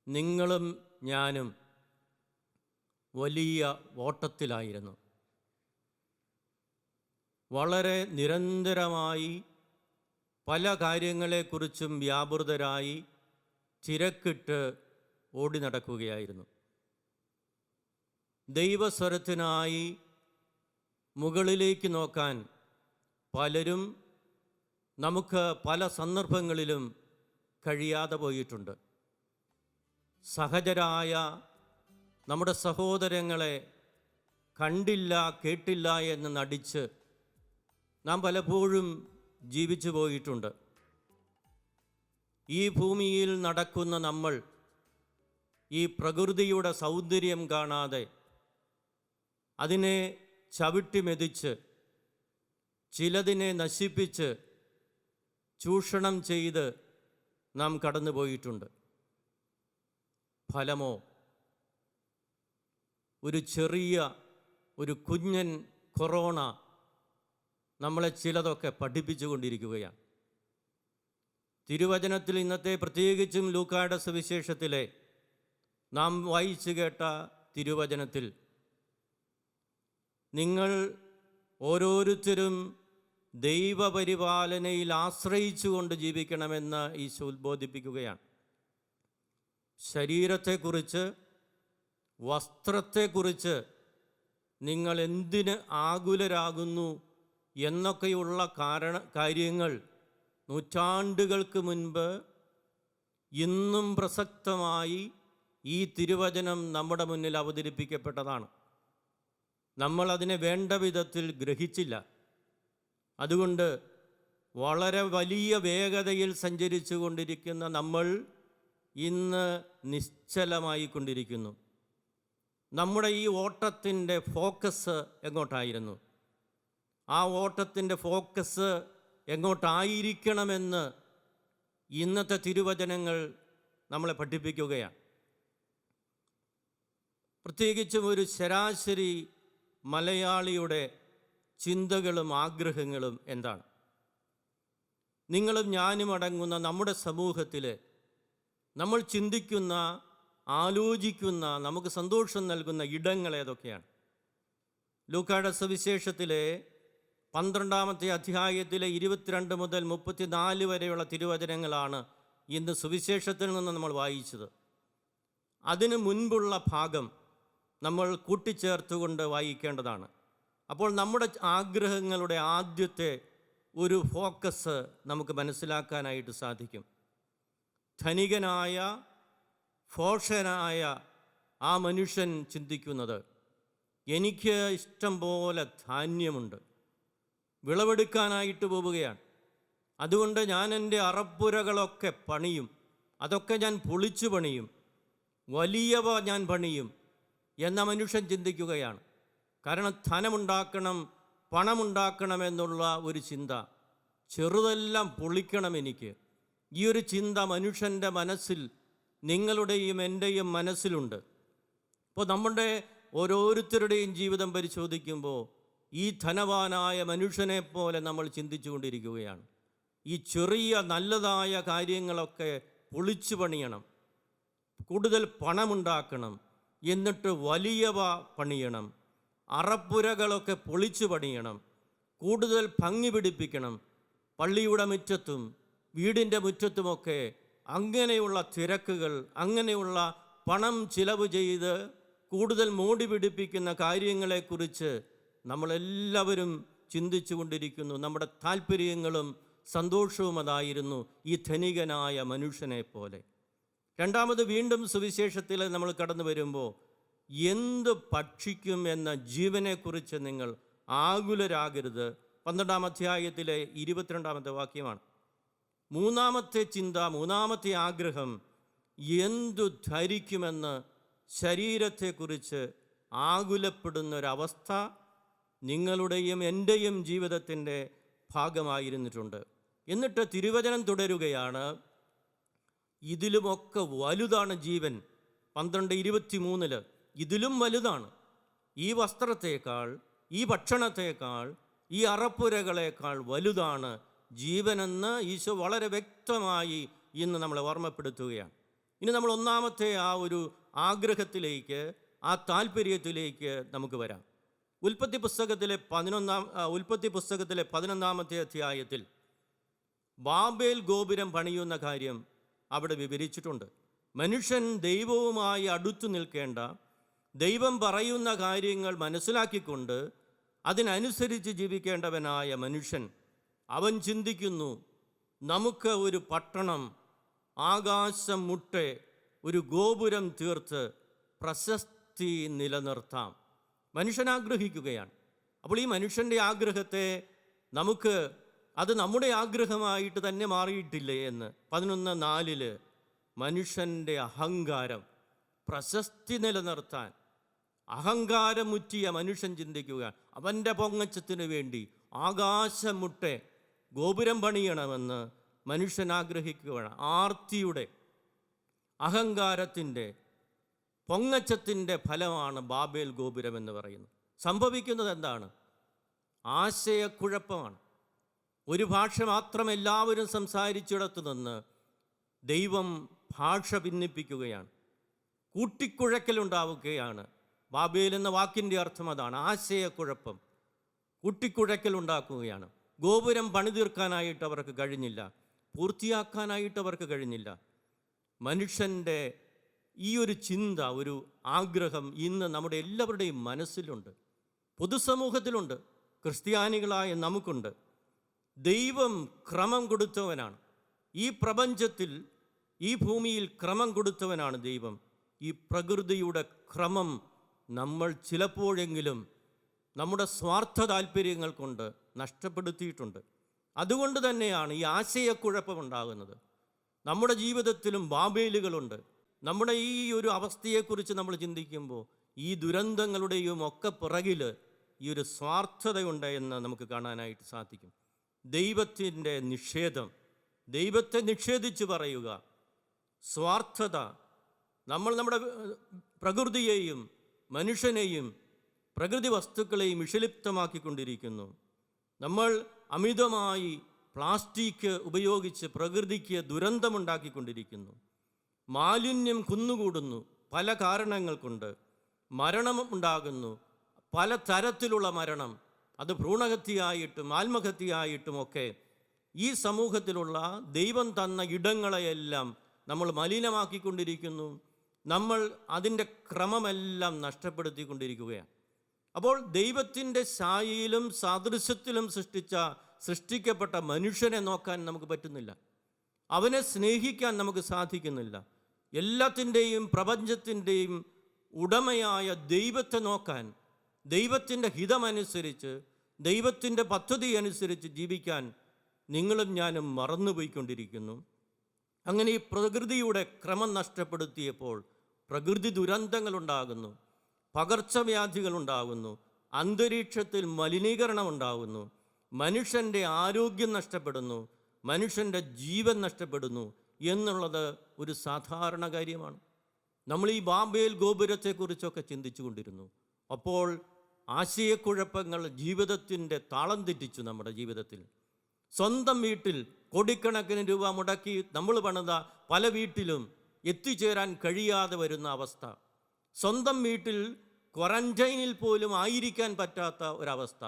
നിങ്ങളും ഞാനും വലിയ ഓട്ടത്തിലായിരുന്നു. വളരെ നിരന്തരമായി പല കാര്യങ്ങളെക്കുറിച്ചും വ്യാപൃതരായി തിരക്കിട്ട് ഓടി നടക്കുകയായിരുന്നു. ദൈവസ്വരത്തിനായി മുകളിലേക്ക് നോക്കാൻ പലരും നമുക്ക് പല സന്ദർഭങ്ങളിലും കഴിയാതെ പോയിട്ടുണ്ട്. സഹചരായ നമ്മുടെ സഹോദരങ്ങളെ കണ്ടില്ല കേട്ടില്ല എന്ന് നടിച്ച് നാം പലപ്പോഴും ജീവിച്ചു പോയിട്ടുണ്ട്. ഈ ഭൂമിയിൽ നടക്കുന്ന നമ്മൾ ഈ പ്രകൃതിയുടെ സൗന്ദര്യം കാണാതെ അതിനെ ചവിട്ടിമെതിച്ച് ചിലതിനെ നശിപ്പിച്ച് ചൂഷണം ചെയ്ത് നാം കടന്നുപോയിട്ടുണ്ട്. ഫലമോ ഒരു ചെറിയ ഒരു കുഞ്ഞൻ കൊറോണ നമ്മളെ ചിലതൊക്കെ പഠിപ്പിച്ചു കൊണ്ടിരിക്കുകയാണ്. തിരുവചനത്തിൽ ഇന്നത്തെ പ്രത്യേകിച്ചും ലൂക്കായുടെ സുവിശേഷത്തിലെ നാം വായിച്ചു കേട്ട തിരുവചനത്തിൽ നിങ്ങൾ ഓരോരുത്തരും ദൈവപരിപാലനയിൽ ആശ്രയിച്ചുകൊണ്ട് ജീവിക്കണമെന്ന് ഈശോ ഉദ്ബോധിപ്പിക്കുകയാണ്. ശരീരത്തെക്കുറിച്ച് വസ്ത്രത്തെക്കുറിച്ച് നിങ്ങൾ എന്തിന് ആകുലരാകുന്നു എന്നൊക്കെയുള്ള കാര്യങ്ങൾ നൂറ്റാണ്ടുകൾക്ക് മുൻപ് ഇന്നും പ്രസക്തമായി ഈ തിരുവചനം നമ്മുടെ മുന്നിൽ അവതരിപ്പിക്കപ്പെട്ടതാണ്. നമ്മളതിനെ വേണ്ട വിധത്തിൽ ഗ്രഹിച്ചില്ല. അതുകൊണ്ട് വളരെ വലിയ വേഗതയിൽ സഞ്ചരിച്ചു കൊണ്ടിരിക്കുന്ന നമ്മൾ ഇന്ന് നിശ്ചലമായി കൊണ്ടിരിക്കുന്നു. നമ്മുടെ ഈ ഓട്ടത്തിൻ്റെ ഫോക്കസ് എങ്ങോട്ടായിരുന്നു? ആ ഓട്ടത്തിൻ്റെ ഫോക്കസ് എങ്ങോട്ടായിരിക്കണമെന്ന് ഇന്നത്തെ തിരുവചനങ്ങൾ നമ്മളെ പഠിപ്പിക്കുകയാണ്. പ്രത്യേകിച്ചും ഒരു ശരാശരി മലയാളിയുടെ ചിന്തകളും ആഗ്രഹങ്ങളും എന്താണ്? നിങ്ങളും ഞാനും അടങ്ങുന്ന നമ്മുടെ സമൂഹത്തിൽ നമ്മൾ ചിന്തിക്കുന്ന, ആലോചിക്കുന്ന, നമുക്ക് സന്തോഷം നൽകുന്ന ഇടങ്ങൾ ഏതൊക്കെയാണ്? ലൂക്കായുടെ സുവിശേഷത്തിലെ 12-ാമത്തെ അധ്യായത്തിലെ 22 മുതൽ 34 വരെയുള്ള തിരുവചനങ്ങളാണ് ഇന്ന് സുവിശേഷത്തിൽ നിന്ന് നമ്മൾ വായിച്ചത്. അതിനു മുൻപുള്ള ഭാഗം നമ്മൾ കൂട്ടിച്ചേർത്തുകൊണ്ട് വായിക്കേണ്ടതാണ്. അപ്പോൾ നമ്മുടെ ആഗ്രഹങ്ങളുടെ ആദ്യത്തെ ഒരു ഫോക്കസ് നമുക്ക് മനസ്സിലാക്കാനായിട്ട് സാധിക്കും. ധനികനായ ഫോഷനായ ആ മനുഷ്യൻ ചിന്തിക്കുന്നത്, എനിക്ക് ഇഷ്ടം പോലെ ധാന്യമുണ്ട്, വിളവെടുക്കാനായിട്ട് പോവുകയാണ്, അതുകൊണ്ട് ഞാൻ എൻ്റെ അറപ്പുരകളൊക്കെ പണിയും, അതൊക്കെ ഞാൻ പൊളിച്ചു പണിയും, വലിയവ ഞാൻ പണിയും എന്ന മനുഷ്യൻ ചിന്തിക്കുകയാണ്. കാരണം ധനമുണ്ടാക്കണം, പണമുണ്ടാക്കണമെന്നുള്ള ഒരു ചിന്ത, ചെറുതെല്ലാം പൊളിക്കണം എനിക്ക്, ഈ ഒരു ചിന്ത മനുഷ്യൻ്റെ മനസ്സിൽ, നിങ്ങളുടെയും എൻ്റെയും മനസ്സിലുണ്ട്. അപ്പോൾ നമ്മുടെ ഓരോരുത്തരുടെയും ജീവിതം പരിശോധിക്കുമ്പോൾ ഈ ധനവാനായ മനുഷ്യനെ പോലെ നമ്മൾ ചിന്തിച്ചു കൊണ്ടിരിക്കുകയാണ്. ഈ ചെറിയ നല്ലതായ കാര്യങ്ങളൊക്കെ പൊളിച്ചു പണിയണം, കൂടുതൽ പണമുണ്ടാക്കണം, എന്നിട്ട് വലിയവ പണിയണം, അറപ്പുരകളൊക്കെ പൊളിച്ചു പണിയണം, കൂടുതൽ ഭംഗി പിടിപ്പിക്കണം, പള്ളിയുടെ മുറ്റത്തും വീടിൻ്റെ മുറ്റത്തുമൊക്കെ അങ്ങനെയുള്ള തിരക്കുകൾ, അങ്ങനെയുള്ള പണം ചിലവ് ചെയ്ത് കൂടുതൽ മോടി പിടിപ്പിക്കുന്ന കാര്യങ്ങളെക്കുറിച്ച് നമ്മളെല്ലാവരും ചിന്തിച്ചു കൊണ്ടിരിക്കുന്നു. നമ്മുടെ താല്പര്യങ്ങളും സന്തോഷവും അതായിരുന്നു ഈ ധനികനായ മനുഷ്യനെ പോലെ. രണ്ടാമത് വീണ്ടും സുവിശേഷത്തിൽ നമ്മൾ കടന്നു വരുമ്പോൾ എന്ത് ഭക്ഷിക്കും എന്ന ജീവനെക്കുറിച്ച് നിങ്ങൾ ആകുലരാകരുത്. 12-ാം അധ്യായത്തിലെ 22-ാമത്തെ വാക്യമാണ്. മൂന്നാമത്തെ ചിന്ത, മൂന്നാമത്തെ ആഗ്രഹം, എന്തു ധരിക്കുമെന്ന് ശരീരത്തെക്കുറിച്ച് ആകുലപ്പെടുന്നൊരവസ്ഥ നിങ്ങളുടെയും എൻ്റെയും ജീവിതത്തിൻ്റെ ഭാഗമായിരുന്നിട്ടുണ്ട്. എന്നിട്ട് തിരുവചനം തുടരുകയാണ്, ഇതിലുമൊക്കെ വലുതാണ് ജീവൻ. 12:23 ഇതിലും വലുതാണ്, ഈ വസ്ത്രത്തേക്കാൾ, ഈ ഭക്ഷണത്തേക്കാൾ, ഈ അറപ്പുരകളേക്കാൾ വലുതാണ് ജീവനെന്ന് ഈശോ വളരെ വ്യക്തമായി ഇന്ന് നമ്മളെ ഓർമ്മപ്പെടുത്തുകയാണ്. ഇനി നമ്മൾ ഒന്നാമത്തെ ആ ഒരു ആഗ്രഹത്തിലേക്ക്, ആ താല്പര്യത്തിലേക്ക് നമുക്ക് വരാം. ഉൽപ്പത്തി പുസ്തകത്തിലെ 11-ാമത്തെ അധ്യായത്തിൽ ബാബേൽ ഗോപുരം പണിയുന്ന കാര്യം അവിടെ വിവരിച്ചിട്ടുണ്ട്. മനുഷ്യൻ ദൈവവുമായി അടുത്തു നിൽക്കേണ്ട, ദൈവം പറയുന്ന കാര്യങ്ങൾ മനസ്സിലാക്കിക്കൊണ്ട് അതിനനുസരിച്ച് ജീവിക്കേണ്ടവനായ മനുഷ്യൻ, അവൻ ചിന്തിക്കുന്നു, നമുക്ക് ഒരു പട്ടണം ആകാശം മുട്ടെ ഒരു ഗോപുരം തീർത്ത് പ്രശസ്തി നിലനിർത്താം. മനുഷ്യൻ ആഗ്രഹിക്കുകയാണ്. അപ്പോൾ ഈ മനുഷ്യൻ്റെ ആഗ്രഹത്തെ നമുക്ക്, അത് നമ്മുടെ ആഗ്രഹമായിട്ട് തന്നെ മാറിയിട്ടില്ലേ എന്ന് 11:4 മനുഷ്യൻ്റെ അഹങ്കാരം, പ്രശസ്തി നിലനിർത്താൻ അഹങ്കാരമുറ്റിയ മനുഷ്യൻ ചിന്തിക്കുക, അവൻ്റെ പൊങ്ങച്ചത്തിന് വേണ്ടി ആകാശം മുട്ടെ ഗോപുരം പണിയണമെന്ന് മനുഷ്യൻ ആഗ്രഹിക്കുകയാണ്. ആർത്തിയുടെ, അഹങ്കാരത്തിൻ്റെ, പൊങ്ങച്ചത്തിൻ്റെ ഫലമാണ് ബാബേൽ ഗോപുരം എന്ന് പറയുന്നത്. സംഭവിക്കുന്നത് എന്താണ്? ആശയക്കുഴപ്പമാണ്. ഒരു ഭാഷ മാത്രം എല്ലാവരും സംസാരിച്ചിടത്തു നിന്ന് ദൈവം ഭാഷ ഭിന്നിപ്പിക്കുകയാണ്, കൂട്ടിക്കുഴക്കലുണ്ടാവുകയാണ്. ബാബേൽ എന്ന വാക്കിൻ്റെ അർത്ഥം അതാണ്, ആശയക്കുഴപ്പം, കൂട്ടിക്കുഴക്കലുണ്ടാക്കുകയാണ്. ഗോപുരം പണിതീർക്കാനായിട്ട് അവർക്ക് കഴിഞ്ഞില്ല, പൂർത്തിയാക്കാനായിട്ട് അവർക്ക് കഴിഞ്ഞില്ല. മനുഷ്യൻ്റെ ഈ ഒരു ചിന്ത, ഒരു ആഗ്രഹം ഇന്ന് നമ്മുടെ എല്ലാവരുടെയും മനസ്സിലുണ്ട്, പൊതുസമൂഹത്തിലുണ്ട്, ക്രിസ്ത്യാനികളായ നമുക്കുണ്ട്. ദൈവം ക്രമം കൊടുത്തവനാണ്. ഈ പ്രപഞ്ചത്തിൽ, ഈ ഭൂമിയിൽ ക്രമം കൊടുത്തവനാണ് ദൈവം. ഈ പ്രകൃതിയുടെ ക്രമം നമ്മൾ ചിലപ്പോഴെങ്കിലും നമ്മുടെ സ്വാർത്ഥ താല്പര്യങ്ങൾ കൊണ്ട് നഷ്ടപ്പെടുത്തിയിട്ടുണ്ട്. അതുകൊണ്ട് തന്നെയാണ് ഈ ആശയക്കുഴപ്പമുണ്ടാകുന്നത്. നമ്മുടെ ജീവിതത്തിലും ബാബേലുകളുണ്ട്. നമ്മുടെ ഈ ഒരു അവസ്ഥയെക്കുറിച്ച് നമ്മൾ ചിന്തിക്കുമ്പോൾ ഈ ദുരന്തങ്ങളുടെയും ഒക്കെ പിറകിൽ ഈ ഒരു സ്വാർത്ഥതയുണ്ട് എന്ന് നമുക്ക് കാണാനായിട്ട് സാധിക്കും. ദൈവത്തിൻ്റെ നിഷേധം, ദൈവത്തെ നിഷേധിച്ച് പറയുക, സ്വാർത്ഥത. നമ്മൾ നമ്മുടെ പ്രകൃതിയെയും മനുഷ്യനെയും പ്രകൃതി വസ്തുക്കളെയും വിഷലിപ്തമാക്കിക്കൊണ്ടിരിക്കുന്നു. നമ്മൾ അമിതമായി പ്ലാസ്റ്റിക് ഉപയോഗിച്ച് പ്രകൃതിക്ക് ദുരന്തമുണ്ടാക്കിക്കൊണ്ടിരിക്കുന്നു. മാലിന്യം കുന്നുകൂടുന്നു, പല കാരണങ്ങൾ കൊണ്ട് മരണം ഉണ്ടാകുന്നു, പല തരത്തിലുള്ള മരണം. അത് ഭ്രൂണഹത്യയായിട്ടും ആത്മഹത്യയായിട്ടുമൊക്കെ ഈ സമൂഹത്തിലുള്ള ദൈവം തന്ന ഇടങ്ങളെയെല്ലാം നമ്മൾ മലിനമാക്കിക്കൊണ്ടിരിക്കുന്നു. നമ്മൾ അതിൻ്റെ ക്രമമെല്ലാം നഷ്ടപ്പെടുത്തിക്കൊണ്ടിരിക്കുകയാണ്. അപ്പോൾ ദൈവത്തിൻ്റെ ഛായയിലും സാദൃശ്യത്തിലും സൃഷ്ടിക്കപ്പെട്ട മനുഷ്യനെ നോക്കാൻ നമുക്ക് പറ്റുന്നില്ല, അവനെ സ്നേഹിക്കാൻ നമുക്ക് സാധിക്കുന്നില്ല. എല്ലാത്തിൻ്റെയും പ്രപഞ്ചത്തിൻ്റെയും ഉടമയായ ദൈവത്തെ നോക്കാൻ, ദൈവത്തിൻ്റെ ഹിതമനുസരിച്ച്, ദൈവത്തിൻ്റെ പദ്ധതി അനുസരിച്ച് ജീവിക്കാൻ നിങ്ങളും ഞാനും മറന്നുപോയിക്കൊണ്ടിരിക്കുന്നു. അങ്ങനെ ഈ പ്രകൃതിയുടെ ക്രമം നഷ്ടപ്പെടുത്തിയപ്പോൾ പ്രകൃതി ദുരന്തങ്ങളുണ്ടാകുന്നു, പകർച്ചവ്യാധികളുണ്ടാകുന്നു, അന്തരീക്ഷത്തിൽ മലിനീകരണം ഉണ്ടാകുന്നു, മനുഷ്യൻ്റെ ആരോഗ്യം നഷ്ടപ്പെടുന്നു, മനുഷ്യൻ്റെ ജീവൻ നഷ്ടപ്പെടുന്നു എന്നുള്ളത് ഒരു സാധാരണ കാര്യമാണ്. നമ്മൾ ഈ ബാബേൽ ഗോപുരത്തെക്കുറിച്ചൊക്കെ ചിന്തിച്ചു കൊണ്ടിരുന്നു. അപ്പോൾ ആശയക്കുഴപ്പങ്ങൾ ജീവിതത്തിൻ്റെ താളം തെറ്റിച്ചു. നമ്മുടെ ജീവിതത്തിൽ സ്വന്തം വീട്ടിൽ കോടിക്കണക്കിന് രൂപ മുടക്കി നമ്മൾ പണിത പല വീട്ടിലും എത്തിച്ചേരാൻ കഴിയാതെ വരുന്ന അവസ്ഥ, സ്വന്തം വീട്ടിൽ ക്വാറന്റൈനിൽ പോലും ആയിരിക്കാൻ പറ്റാത്ത ഒരവസ്ഥ,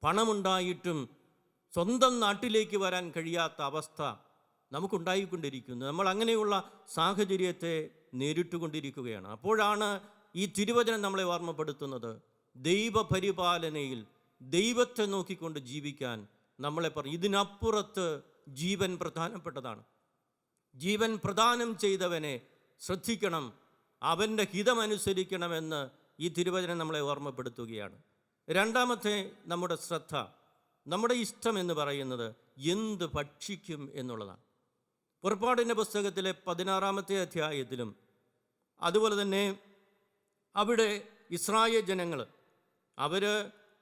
പണമുണ്ടായിട്ടും സ്വന്തം നാട്ടിലേക്ക് വരാൻ കഴിയാത്ത അവസ്ഥ നമുക്കുണ്ടായിക്കൊണ്ടിരിക്കുന്നു. നമ്മൾ അങ്ങനെയുള്ള സാഹചര്യത്തെ നേരിട്ടുകൊണ്ടിരിക്കുകയാണ്. അപ്പോഴാണ് ഈ തിരുവചനം നമ്മളെ ഓർമ്മപ്പെടുത്തുന്നത്, ദൈവപരിപാലനയിൽ ദൈവത്തെ നോക്കിക്കൊണ്ട് ജീവിക്കാൻ നമ്മളെ പറയും. ഇതിനപ്പുറത്ത് ജീവൻ പ്രധാനപ്പെട്ടതാണ്. ജീവൻ പ്രദാനം ചെയ്തവനെ ശ്രദ്ധിക്കണം, അവൻ്റെ ഹിതമനുസരിക്കണമെന്ന് ഈ തിരുവചനം നമ്മളെ ഓർമ്മപ്പെടുത്തുകയാണ്. രണ്ടാമത്തെ നമ്മുടെ ശ്രദ്ധ, നമ്മുടെ ഇഷ്ടം എന്ന് പറയുന്നത് എന്ത് ഭക്ഷിക്കും എന്നുള്ളതാണ്. പുറപ്പാടിൻ്റെ പുസ്തകത്തിലെ 16-ാമത്തെ അധ്യായത്തിലും അതുപോലെ തന്നെ അവിടെ ഇസ്രായേൽ ജനങ്ങൾ അവർ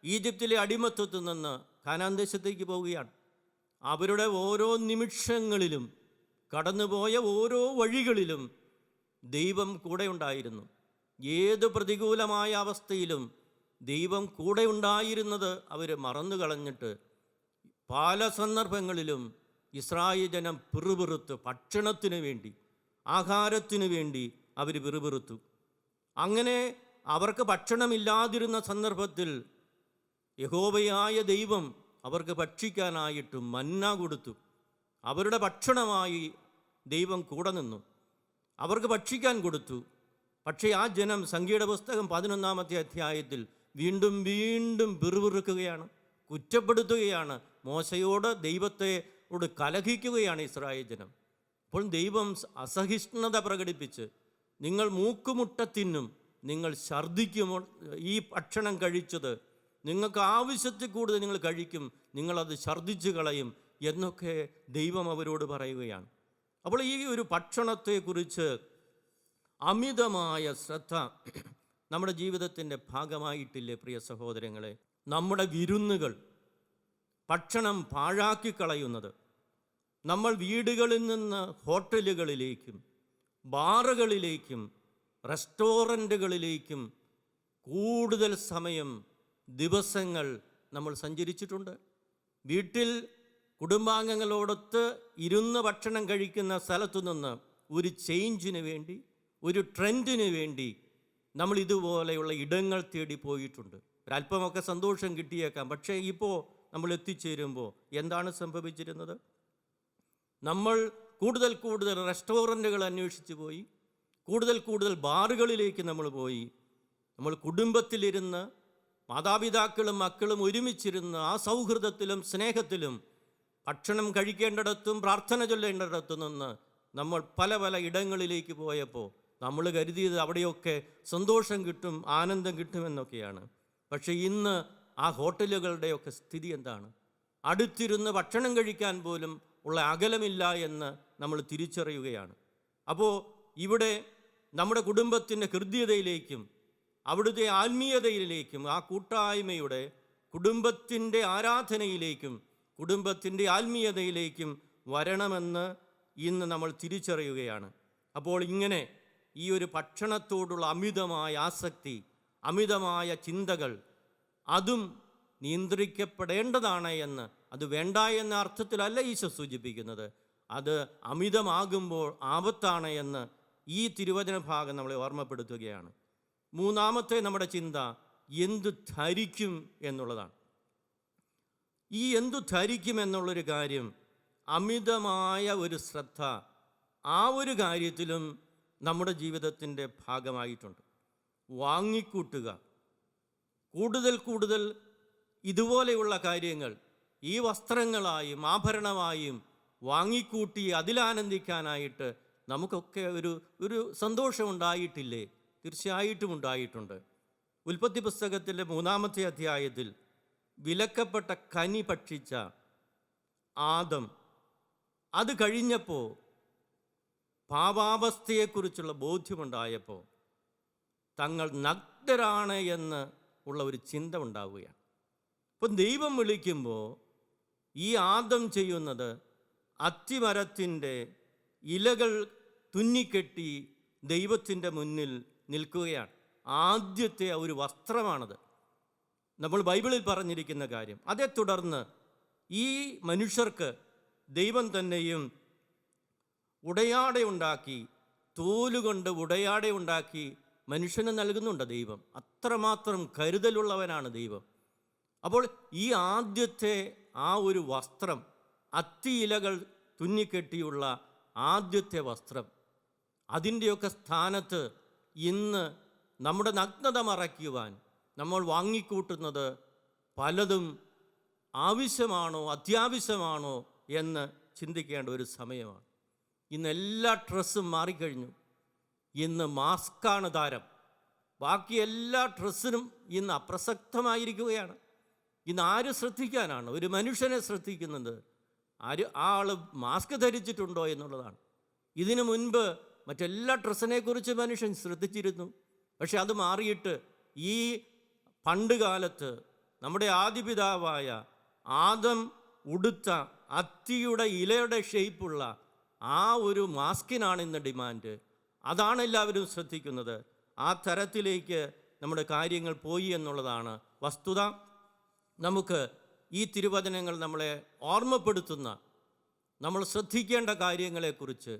ഈജിപ്തിലെ അടിമത്വത്തിൽ നിന്ന് കാനാൻ ദേശത്തേക്ക് പോവുകയാണ്. അവരുടെ ഓരോ നിമിഷങ്ങളിലും കടന്നുപോയ ഓരോ വഴികളിലും ദൈവം കൂടെ ഉണ്ടായിരുന്നു. ഏത് പ്രതികൂലമായ അവസ്ഥയിലും ദൈവം കൂടെ ഉണ്ടായിരുന്നത് അവർ മറന്നു കളഞ്ഞിട്ട് പല സന്ദർഭങ്ങളിലും ഇസ്രായേൽ ജനം പിറുപിറുത്ത് ഭക്ഷണത്തിന് വേണ്ടി, ആഹാരത്തിന് വേണ്ടി അവർ പിറുപിറുത്തു. അങ്ങനെ അവർക്ക് ഭക്ഷണമില്ലാതിരുന്ന സന്ദർഭത്തിൽ യഹോവയായ ദൈവം അവർക്ക് ഭക്ഷിക്കാനായിട്ട് മന്ന കൊടുത്തു. അവരുടെ ഭക്ഷണമായി ദൈവം കൂടെ നിന്നു, അവർക്ക് ഭക്ഷിക്കാൻ കൊടുത്തു. പക്ഷേ ആ ജനം സംഖ്യയുടെ പുസ്തകം 11-ാമത്തെ അധ്യായത്തിൽ വീണ്ടും വീണ്ടും പിറുപിറുക്കുകയാണ്, കുറ്റപ്പെടുത്തുകയാണ്, മോശയോട് ദൈവത്തോട് കലഹിക്കുകയാണ് ഇസ്രായേൽ ജനം. അപ്പോൾ ദൈവം അസഹിഷ്ണുത പ്രകടിപ്പിച്ച്, നിങ്ങൾ മൂക്കുമുട്ട തിന്നും, നിങ്ങൾ ഛർദ്ദിക്കുമോ, ഈ ഭക്ഷണം കഴിച്ചത് നിങ്ങൾക്ക് ആവശ്യത്തിൽ കൂടുതൽ നിങ്ങൾ കഴിക്കും, നിങ്ങളത് ഛർദ്ദിച്ചു കളയും എന്നൊക്കെ ദൈവം അവരോട് പറയുകയാണ്. അപ്പോൾ ഈ ഒരു ഭക്ഷണത്തെക്കുറിച്ച് അമിതമായ ശ്രദ്ധ നമ്മുടെ ജീവിതത്തിൻ്റെ ഭാഗമായിട്ടില്ലേ പ്രിയ സഹോദരങ്ങളെ? നമ്മുടെ വിരുന്നുകൾ, ഭക്ഷണം പാഴാക്കി കളയുന്നത്, നമ്മൾ വീടുകളിൽ നിന്ന് ഹോട്ടലുകളിലേക്കും ബാറുകളിലേക്കും റെസ്റ്റോറൻറ്റുകളിലേക്കും കൂടുതൽ സമയം, ദിവസങ്ങൾ നമ്മൾ സഞ്ചരിച്ചിട്ടുണ്ട്. വീട്ടിൽ കുടുംബാംഗങ്ങളോടൊത്ത് ഇരുന്ന് ഭക്ഷണം കഴിക്കുന്ന സ്ഥലത്തു നിന്ന് ഒരു ചേഞ്ചിന് വേണ്ടി, ഒരു ട്രെൻഡിന് വേണ്ടി നമ്മൾ ഇതുപോലെയുള്ള ഇടങ്ങൾ തേടി പോയിട്ടുണ്ട്. ഒരല്പമൊക്കെ സന്തോഷം കിട്ടിയേക്കാം. പക്ഷേ ഇപ്പോൾ നമ്മൾ എത്തിച്ചേരുമ്പോൾ എന്താണ് സംഭവിച്ചിരുന്നത്? നമ്മൾ കൂടുതൽ കൂടുതൽ റെസ്റ്റോറൻറ്റുകൾ അന്വേഷിച്ച് പോയി, കൂടുതൽ ബാറുകളിലേക്ക് നമ്മൾ പോയി. നമ്മൾ കുടുംബത്തിലിരുന്ന് മാതാപിതാക്കളും മക്കളും ഒരുമിച്ചിരുന്ന് ആ സൗഹൃദത്തിലും സ്നേഹത്തിലും ഭക്ഷണം കഴിക്കേണ്ടിടത്തും പ്രാർത്ഥന ചൊല്ലേണ്ടിടത്തും നിന്ന് നമ്മൾ പല പല ഇടങ്ങളിലേക്ക് പോയപ്പോൾ നമ്മൾ കരുതിയത് അവിടെയൊക്കെ സന്തോഷം കിട്ടും, ആനന്ദം കിട്ടുമെന്നൊക്കെയാണ്. പക്ഷേ ഇന്ന് ആ ഹോട്ടലുകളുടെയൊക്കെ സ്ഥിതി എന്താണ്? അടുത്തിരുന്ന് ഭക്ഷണം കഴിക്കാൻ പോലും ഉള്ള അകലമില്ല എന്ന് നമ്മൾ തിരിച്ചറിയുകയാണ്. അപ്പോൾ ഇവിടെ നമ്മുടെ കുടുംബത്തിൻ്റെ ഹൃദ്യതയിലേക്കും അവിടുത്തെ ആത്മീയതയിലേക്കും ആ കൂട്ടായ്മയുടെ കുടുംബത്തിൻ്റെ ആരാധനയിലേക്കും കുടുംബത്തിൻ്റെ ആത്മീയതയിലേക്കും വരണമെന്ന് ഇന്ന് നമ്മൾ തിരിച്ചറിയുകയാണ്. അപ്പോൾ ഇങ്ങനെ ഈ ഒരു ഭക്ഷണത്തോടുള്ള അമിതമായ ആസക്തി, അമിതമായ ചിന്തകൾ, അതും നിയന്ത്രിക്കപ്പെടേണ്ടതാണ് എന്ന്, അത് വേണ്ട എന്ന അർത്ഥത്തിലല്ല ഈശോ സൂചിപ്പിക്കുന്നത്. അത് അമിതമാകുമ്പോൾ ആപത്താണ് എന്ന് ഈ തിരുവചന ഭാഗം നമ്മളെ ഓർമ്മപ്പെടുത്തുകയാണ്. മൂന്നാമത്തെ നമ്മുടെ ചിന്ത എന്തു ധരിക്കും എന്നുള്ളതാണ്. ഈ എന്തു ധരിക്കും എന്നുള്ളൊരു കാര്യം, അമിതമായ ഒരു ശ്രദ്ധ ആ ഒരു കാര്യത്തിലും നമ്മുടെ ജീവിതത്തിൻ്റെ ഭാഗമായിട്ടുണ്ട്. വാങ്ങിക്കൂട്ടുക, കൂടുതൽ ഇതുപോലെയുള്ള കാര്യങ്ങൾ ഈ വസ്ത്രങ്ങളായും ആഭരണമായും വാങ്ങിക്കൂട്ടി അതിലാനന്ദിക്കാനായിട്ട് നമുക്കൊക്കെ ഒരു സന്തോഷമുണ്ടായിട്ടില്ലേ? തീർച്ചയായിട്ടും ഉണ്ടായിട്ടുണ്ട്. ഉൽപ്പത്തി പുസ്തകത്തിലെ 3-ാമത്തെ അധ്യായത്തിൽ വിലക്കപ്പെട്ട കനി ഭക്ഷിച്ച ആദം, അത് കഴിഞ്ഞപ്പോൾ പാപാവസ്ഥയെക്കുറിച്ചുള്ള ബോധ്യമുണ്ടായപ്പോൾ തങ്ങൾ നഗ്നരാണ് എന്ന് ഉള്ള ഒരു ചിന്ത ഉണ്ടാവുകയാണ്. അപ്പം ദൈവം വിളിക്കുമ്പോൾ ഈ ആദം ചെയ്യുന്നത് അത്തിമരത്തിൻ്റെ ഇലകൾ തുന്നിക്കെട്ടി ദൈവത്തിൻ്റെ മുന്നിൽ നിൽക്കുകയാണ്. ആദ്യത്തെ ഒരു വസ്ത്രമാണത്. നമ്മൾ ബൈബിളിൽ പറഞ്ഞിരിക്കുന്ന കാര്യം. അതേ തുടർന്ന് ഈ മനുഷ്യർക്ക് ദൈവം തന്നെയും ഉടയാടയുണ്ടാക്കി, തോലുകൊണ്ട് ഉടയാടയുണ്ടാക്കി മനുഷ്യന് നൽകുന്നുണ്ട് ദൈവം. അത്രമാത്രം കരുതലുള്ളവനാണ് ദൈവം. അപ്പോൾ ഈ ആദ്യത്തെ ആ ഒരു വസ്ത്രം, അത്തിയിലകൾ തുന്നിക്കെട്ടിയുള്ള ആദ്യത്തെ വസ്ത്രം, അതിൻ്റെയൊക്കെ സ്ഥാനത്ത് ഇന്ന് നമ്മുടെ നഗ്നത മറയ്ക്കുവാൻ നമ്മൾ വാങ്ങിക്കൂട്ടുന്നത് പലതും ആവശ്യമാണോ അത്യാവശ്യമാണോ എന്ന് ചിന്തിക്കേണ്ട ഒരു സമയമാണ്. ഇന്ന് എല്ലാ ഡ്രസ്സും മാറിക്കഴിഞ്ഞു. ഇന്ന് മാസ്കാണ് താരം. ബാക്കി എല്ലാ ഡ്രസ്സിനും ഇന്ന് അപ്രസക്തമായിരിക്കുകയാണ്. ഇന്ന് ആര് ശ്രദ്ധിക്കാനാണ്? ഒരു മനുഷ്യനെ ശ്രദ്ധിക്കുന്നത് ആൾ മാസ്ക് ധരിച്ചിട്ടുണ്ടോ എന്നുള്ളതാണ്. ഇതിനു മുൻപ് മറ്റെല്ലാ ഡ്രസ്സിനെക്കുറിച്ച് മനുഷ്യൻ ശ്രദ്ധിച്ചിരുന്നു. പക്ഷെ അത് മാറിയിട്ട് ഈ പണ്ട് കാലത്ത് നമ്മുടെ ആദിപിതാവായ ആദം ഉടുത്ത അത്തിയുടെ ഇലയുടെ ഷേപ്പുള്ള ആ ഒരു മാസ്കിനാണ് ഇന്ന് ഡിമാൻഡ്. അതാണ് എല്ലാവരും ശ്രദ്ധിക്കുന്നത്. ആ തരത്തിലേക്ക് നമ്മുടെ കാര്യങ്ങൾ പോയി എന്നുള്ളതാണ് വസ്തുത. നമുക്ക് ഈ തിരുവചനങ്ങൾ നമ്മളെ ഓർമ്മപ്പെടുത്തുന്ന നമ്മൾ ശ്രദ്ധിക്കേണ്ട കാര്യങ്ങളെക്കുറിച്ച്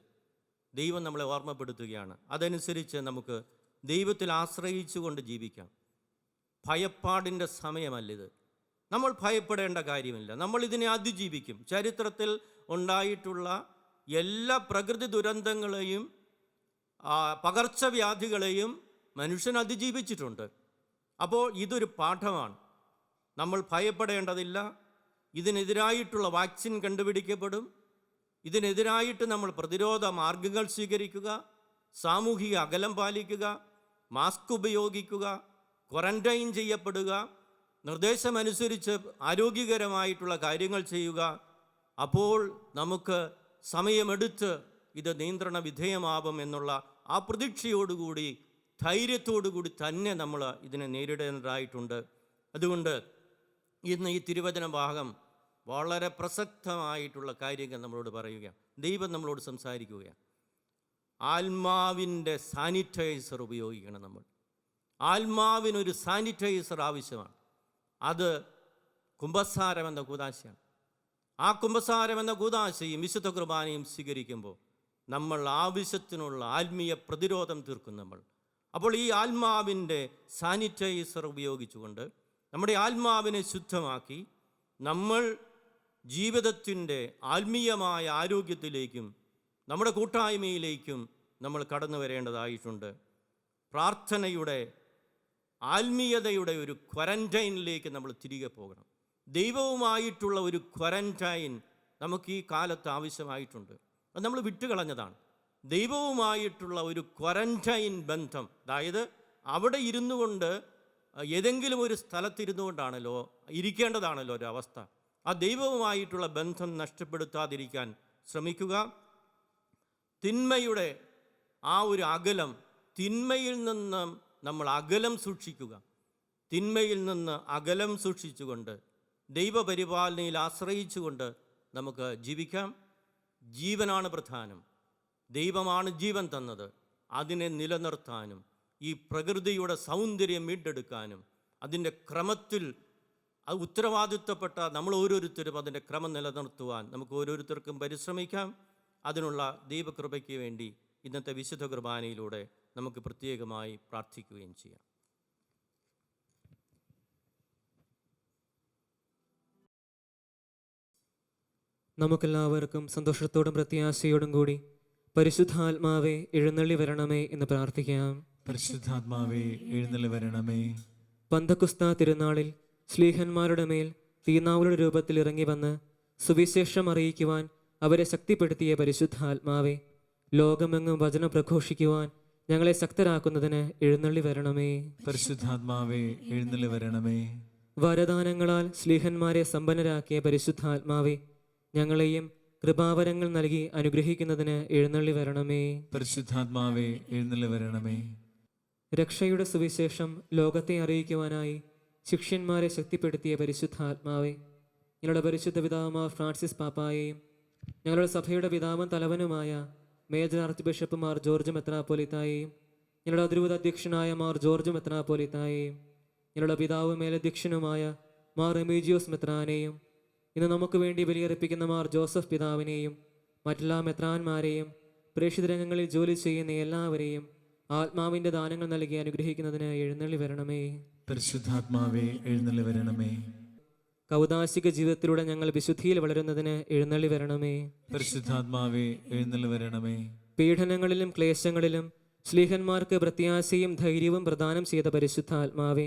ദൈവം നമ്മളെ ഓർമ്മപ്പെടുത്തുകയാണ്. അതനുസരിച്ച് നമുക്ക് ദൈവത്തിൽ ആശ്രയിച്ചുകൊണ്ട് ജീവിക്കാം. ഭയപ്പാടിൻ്റെ സമയമല്ലിത്. നമ്മൾ ഭയപ്പെടേണ്ട കാര്യമില്ല. നമ്മൾ ഇതിനെ അതിജീവിക്കും. ചരിത്രത്തിൽ ഉണ്ടായിട്ടുള്ള എല്ലാ പ്രകൃതി ദുരന്തങ്ങളെയും പകർച്ചവ്യാധികളെയും മനുഷ്യൻ അതിജീവിച്ചിട്ടുണ്ട്. അപ്പോൾ ഇതൊരു പാഠമാണ്. നമ്മൾ ഭയപ്പെടേണ്ടതില്ല. ഇതിനെതിരായിട്ടുള്ള വാക്സിൻ കണ്ടുപിടിക്കപ്പെടും. ഇതിനെതിരായിട്ട് നമ്മൾ പ്രതിരോധ മാർഗങ്ങൾ സ്വീകരിക്കുക, സാമൂഹിക അകലം പാലിക്കുക, മാസ്ക് ഉപയോഗിക്കുക, ക്വാറന്റൈൻ ചെയ്യപ്പെടുക, നിർദ്ദേശമനുസരിച്ച് ആരോഗ്യകരമായിട്ടുള്ള കാര്യങ്ങൾ ചെയ്യുക. അപ്പോൾ നമുക്ക് സമയമെടുത്ത് ഇത് നിയന്ത്രണ വിധേയമാവും എന്നുള്ള ആ പ്രതീക്ഷയോടുകൂടി ധൈര്യത്തോടുകൂടി തന്നെ നമ്മൾ ഇതിനെ നേരിടേണ്ടതായിട്ടുണ്ട്. അതുകൊണ്ട് ഇന്ന് ഈ തിരുവചന ഭാഗം വളരെ പ്രസക്തമായിട്ടുള്ള കാര്യങ്ങൾ നമ്മളോട് പറയുകയാണ്. ദൈവം നമ്മളോട് സംസാരിക്കുകയാണ്. ആത്മാവിൻ്റെ സാനിറ്റൈസർ ഉപയോഗിക്കണം. നമ്മൾ ആത്മാവിനൊരു സാനിറ്റൈസർ ആവശ്യമാണ്. അത് കുമ്പസാരം എന്ന കൂദാശയാണ്. ആ കുമ്പസാരം എന്ന കൂദാശയും വിശുദ്ധ കുർബാനയും സ്വീകരിക്കുമ്പോൾ നമ്മൾ ആവശ്യത്തിനുള്ള ആത്മീയ പ്രതിരോധം തീർക്കും നമ്മൾ. അപ്പോൾ ഈ ആത്മാവിൻ്റെ സാനിറ്റൈസർ ഉപയോഗിച്ചുകൊണ്ട് നമ്മുടെ ആത്മാവിനെ ശുദ്ധമാക്കി നമ്മൾ ജീവിതത്തിൻ്റെ ആത്മീയമായ ആരോഗ്യത്തിലേക്കും നമ്മുടെ കൂട്ടായ്മയിലേക്കും നമ്മൾ കടന്നു വരേണ്ടതായിട്ടുണ്ട്. പ്രാർത്ഥനയുടെ ആത്മീയതയുടെ ഒരു ക്വാറന്റൈനിലേക്ക് നമ്മൾ തിരികെ പോകണം. ദൈവവുമായിട്ടുള്ള ഒരു ക്വാറന്റൈൻ നമുക്ക് ഈ കാലത്ത് ആവശ്യമായിട്ടുണ്ട്. അത് നമ്മൾ വിട്ടുകളഞ്ഞതാണ്. ദൈവവുമായിട്ടുള്ള ഒരു ക്വാറന്റൈൻ ബന്ധം, അതായത് അവിടെ ഇരുന്നു കൊണ്ട് ഏതെങ്കിലും ഒരു സ്ഥലത്തിരുന്നു കൊണ്ടാണല്ലോ ഇരിക്കേണ്ടതാണല്ലോ ഒരവസ്ഥ. ആ ദൈവവുമായിട്ടുള്ള ബന്ധം നഷ്ടപ്പെടുത്താതിരിക്കാൻ ശ്രമിക്കുക. തിന്മയുടെ ആ ഒരു അകലം, തിന്മയിൽ നിന്ന് നമ്മൾ അകലം സൂക്ഷിക്കുക. തിന്മയിൽ നിന്ന് അകലം സൂക്ഷിച്ചുകൊണ്ട് ദൈവപരിപാലനയിൽ ആശ്രയിച്ചുകൊണ്ട് നമുക്ക് ജീവിക്കാം. ജീവനാണ് പ്രധാനം. ദൈവമാണ് ജീവൻ തന്നത്. അതിനെ നിലനിർത്താനും ഈ പ്രകൃതിയുടെ സൗന്ദര്യം വീണ്ടെടുക്കാനും അതിൻ്റെ ക്രമത്തിൽ ഉത്തരവാദിത്വപ്പെട്ട നമ്മൾ ഓരോരുത്തരും അതിൻ്റെ ക്രമം നിലനിർത്തുവാൻ നമുക്ക് ഓരോരുത്തർക്കും പരിശ്രമിക്കാം. അതിനുള്ള ദൈവകൃപയ്ക്ക് വേണ്ടി ഇന്നത്തെ വിശുദ്ധ കുർബാനയിലൂടെ നമുക്ക് പ്രത്യേകമായി പ്രാർത്ഥിക്കുകയും ചെയ്യാം. നമുക്കെല്ലാവർക്കും സന്തോഷത്തോടും പ്രത്യാശയോടും കൂടി പരിശുദ്ധാത്മാവെ എഴുന്നള്ളി വരണമേ എന്ന് പ്രാർത്ഥിക്കാം. പരിശുദ്ധാത്മാവേ എഴുന്നള്ളി വരണമേ. പന്തക്കുസ്ത തിരുനാളിൽ ശ്ലീഹന്മാരുടെ മേൽ തീനാവുകളുടെ രൂപത്തിൽ ഇറങ്ങി വന്ന് സുവിശേഷം അറിയിക്കുവാൻ അവരെ ശക്തിപ്പെടുത്തിയ പരിശുദ്ധാത്മാവെ, ലോകമെങ്ങും വചനം പ്രഘോഷിക്കുവാൻ ഞങ്ങളെ ശക്തരാക്കുന്നതിന് എഴുന്നള്ളി വരണമേ. പരിശുദ്ധാത്മാവേ എഴുന്നള്ളി വരണമേ. വരദാനങ്ങളാൽ ശ്ലീഹന്മാരെ സമ്പന്നരാക്കിയ പരിശുദ്ധാത്മാവെ, ഞങ്ങളെയും കൃപാവരങ്ങൾ നൽകി അനുഗ്രഹിക്കുന്നതിന് എഴുന്നള്ളി വരണമേ. പരിശുദ്ധാത്മാവേ എഴുന്നള്ളി വരണമേ. രക്ഷയുടെ സുവിശേഷം ലോകത്തെ അറിയിക്കുവാനായി ശിഷ്യന്മാരെ ശക്തിപ്പെടുത്തിയ പരിശുദ്ധാത്മാവെ, ഞങ്ങളുടെ പരിശുദ്ധ പിതാവുമാർ ഫ്രാൻസിസ് പാപ്പായെയും ഞങ്ങളുടെ സഭയുടെ പിതാവും തലവനുമായ മേജർ ആർച്ച് ബിഷപ്പ് മാർ ജോർജ് മെത്രാപ്പോലിത്തായെയും ഞങ്ങളുടെ അതിരൂപത അധ്യക്ഷനായ മാർ ജോർജ് മെത്രാപ്പോലിത്തായെയും ഞങ്ങളുടെ പിതാവും മേലധ്യക്ഷനുമായ മാർ റെമീജിയോസ് മെത്രാനെയും ഇന്ന് നമുക്ക് വേണ്ടി ബലിയർപ്പിക്കുന്ന മാർ ജോസഫ് പിതാവിനെയും മറ്റെല്ലാ മെത്രാന്മാരെയും പ്രേക്ഷിത രംഗങ്ങളിൽ ജോലി ചെയ്യുന്ന എല്ലാവരെയും ആത്മാവിൻ്റെ ദാനങ്ങൾ നൽകി അനുഗ്രഹിക്കുന്നതിന് എഴുന്നള്ളി വരണമേ. പരിശുദ്ധാത്മാവേ എഴുന്നള്ളി വരണമേ. കൗദാശിക ജീവിതത്തിലൂടെ ഞങ്ങൾ വിശുദ്ധിയിൽ വളരുന്നതിന് എഴുന്നള്ളി വരണമേ. പരിശുദ്ധാത്മാവേ എഴുന്നള്ളി വരണമേ. പീഡനങ്ങളിലും ക്ലേശങ്ങളിലും ശ്ലീഹന്മാർക്ക് പ്രത്യാശയും ധൈര്യവും പ്രദാനം ചെയ്ത പരിശുദ്ധാത്മാവേ,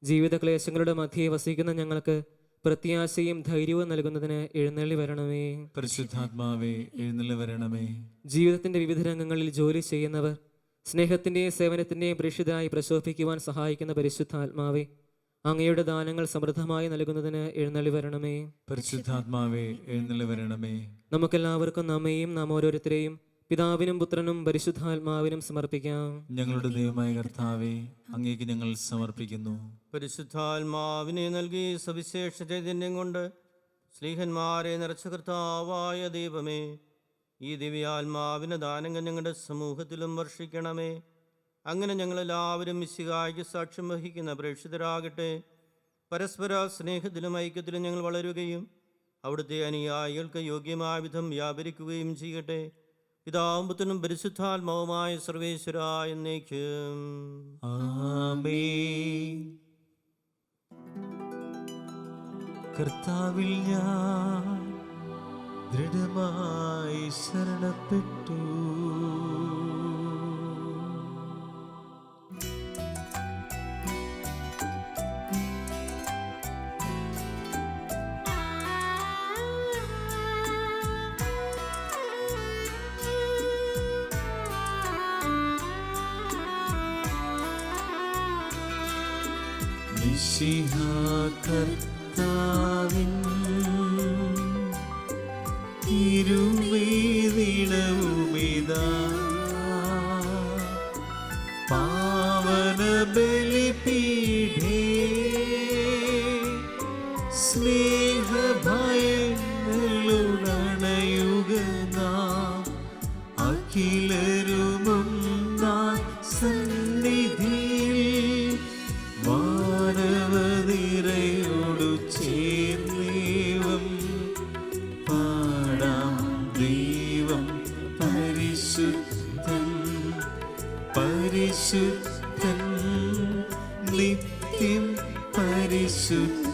ജീവിത ക്ലേശങ്ങളുടെ മധ്യേ വസിക്കുന്ന ഞങ്ങൾക്ക് പ്രത്യാശയും ധൈര്യവും നൽകുന്നതിന് എഴുന്നള്ളി വരണമേ. പരിശുദ്ധാത്മാവേ എഴുന്നള്ളി വരണമേ. ജീവിതത്തിന്റെ വിവിധ രംഗങ്ങളിൽ ജോലി ചെയ്യുന്നവർ സ്നേഹത്തിന്റെയും സേവനത്തിന്റെയും പ്രേക്ഷിതരായി പ്രശോഭിക്കുവാൻ സഹായിക്കുന്ന പരിശുദ്ധാത്മാവേ, അങ്ങയുടെ ദാനങ്ങൾ സമൃദ്ധമായി നൽകുന്നതിന് എഴുന്നള്ളി വരണമേ. പരിശുദ്ധാത്മാവേ എഴുന്നള്ളി വരണമേ. നമുക്കെല്ലാവർക്കും നമ്മെയും നാം ഓരോരുത്തരെയും പിതാവിനും പുത്രനും പരിശുദ്ധാത്മാവിനും സമർപ്പിക്കാം. ഞങ്ങളുടെ ദൈവമായ കർത്താവേ, അങ്ങേക്ക് ഞങ്ങൾ സമർപ്പിക്കുന്നു. പരിശുദ്ധാത്മാവിനെ നൽകി സവിശേഷ ചൈതന്യം കൊണ്ട് ശ്ലീഹന്മാരെ നിറച്ച കർത്താവായ ദൈവമേ, ഈ ദിവ്യാത്മാവിന് ദാനങ്ങൾ ഞങ്ങളുടെ സമൂഹത്തിലും വർഷിക്കണമേ. അങ്ങനെ ഞങ്ങളെല്ലാവരും മിശിഹായ്ക്ക് സാക്ഷ്യം വഹിക്കുന്ന പ്രേക്ഷിതരാകട്ടെ. പരസ്പര സ്നേഹത്തിലും ഐക്യത്തിലും ഞങ്ങൾ വളരുകയും അവിടുത്തെ അനുയായികൾക്ക് യോഗ്യമായ വിധം വ്യാപരിക്കുകയും ചെയ്യട്ടെ. പിതാവും പുത്രനും പരിശുദ്ധാത്മാവുമായ സർവേശ്വര എന്നേക്കും. ആമേൻ. കർത്താവിൽ ഞാൻ ദൃഢമായി ശരണപ്പെട്ടു. മിശിഹാ കർത്താവിൻ തിരുമേനിടവുമിതാ പാവന ബലിപീഠേ സ്നേഹഭയങ്ങളുടണയുക നാം അഖിലരുമൊന്നായി സന്നിധിയിൽ മാനവനിരയോടു ചേർന്നേവം പാടാം. ദൈവം പരിശുദ്ധൻ പരിശുദ്ധൻ നിത്യം പരിശുദ്ധൻ.